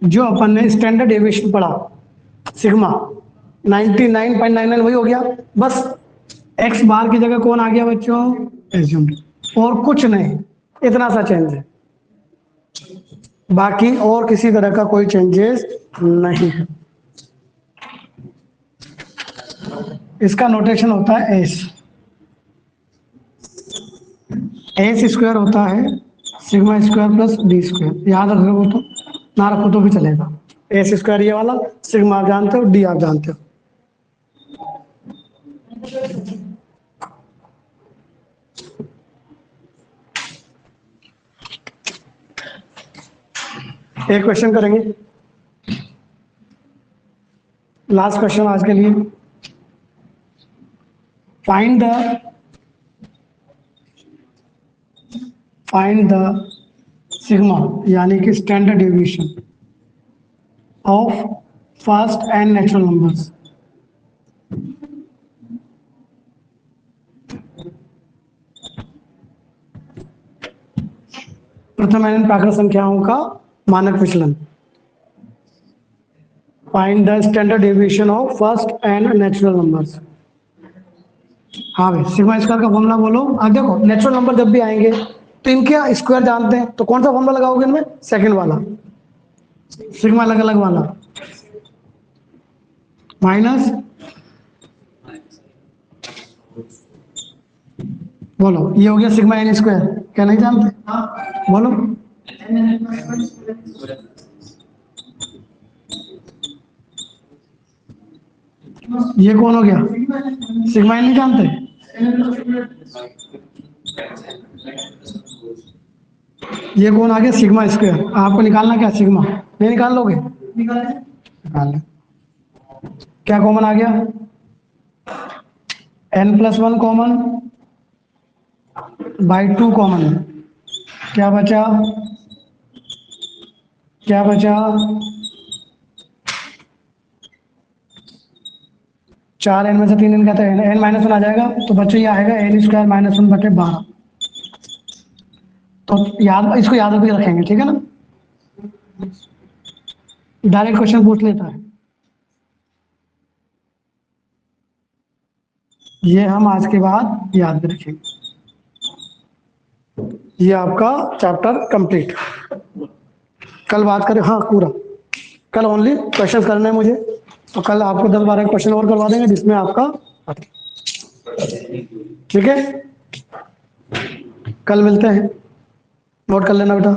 Speaker 2: जो अपन ने स्टैंडर्ड डेविएशन पढ़ा सिग्मा 99.99 वही हो गया, बस एक्स बार की जगह कौन आ गया बच्चों, एज्यूम्ड, और कुछ नहीं, इतना सा चेंज है, बाकी और किसी तरह का कोई चेंजेस नहीं है। इसका नोटेशन होता है एस, एस स्क्वायर होता है sigma square plus D square, याद रखो तो, ना रखो तो भी चलेगा। एस स्क्वायर ये वाला, सिग्मा आप जानते हो, डी आप जानते हो। एक क्वेश्चन करेंगे, लास्ट क्वेश्चन आज के लिए। फाइंड द सिग्मा यानी कि standard deviation of first and natural numbers. प्रथम एन प्राकृत संख्याओं का मानक विचलन। Find the standard deviation of first and natural numbers. हाँ भाई, सिग्मा स्क्वायर का फॉर्मूला बोलो। अब देखो नेचुरल नंबर जब भी आएंगे तो इनके स्क्वायर जानते हैं, तो कौन सा फॉर्मूला लगाओगे इनमें, सेकंड वाला, सिग्मा अलग अलग वाला, माइनस, बोलो ये हो गया सिग्मा एन स्क्वायर, क्या नहीं जानते, बोलो। ये कौन हो गया, सिग्मा एन नहीं जानते, ये कौन आ गया, सिग्मा स्क्वायर। आपको निकालना क्या, सिग्मा, नहीं निकाल लोगे, निकाल ले। क्या कॉमन आ गया, n+1 कॉमन, बाई 2 कॉमन, क्या बचा, क्या बचा, 4 n में से 3 n कहते हैं, n-1 आ जाएगा, तो बच्चों ये आएगा n² -1/12। तो याद, इसको याद भी रखेंगे, ठीक है ना, डायरेक्ट क्वेश्चन पूछ लेता है। ये हम आज के बाद याद भी रखेंगे। ये आपका चैप्टर कंप्लीट। कल बात करें, हाँ पूरा, कल ओनली क्वेश्चन करने हैं मुझे, तो कल आपको 10-12 क्वेश्चन और करवा देंगे जिसमें आपका, ठीक है, कल मिलते हैं, नोट कर लेना बेटा।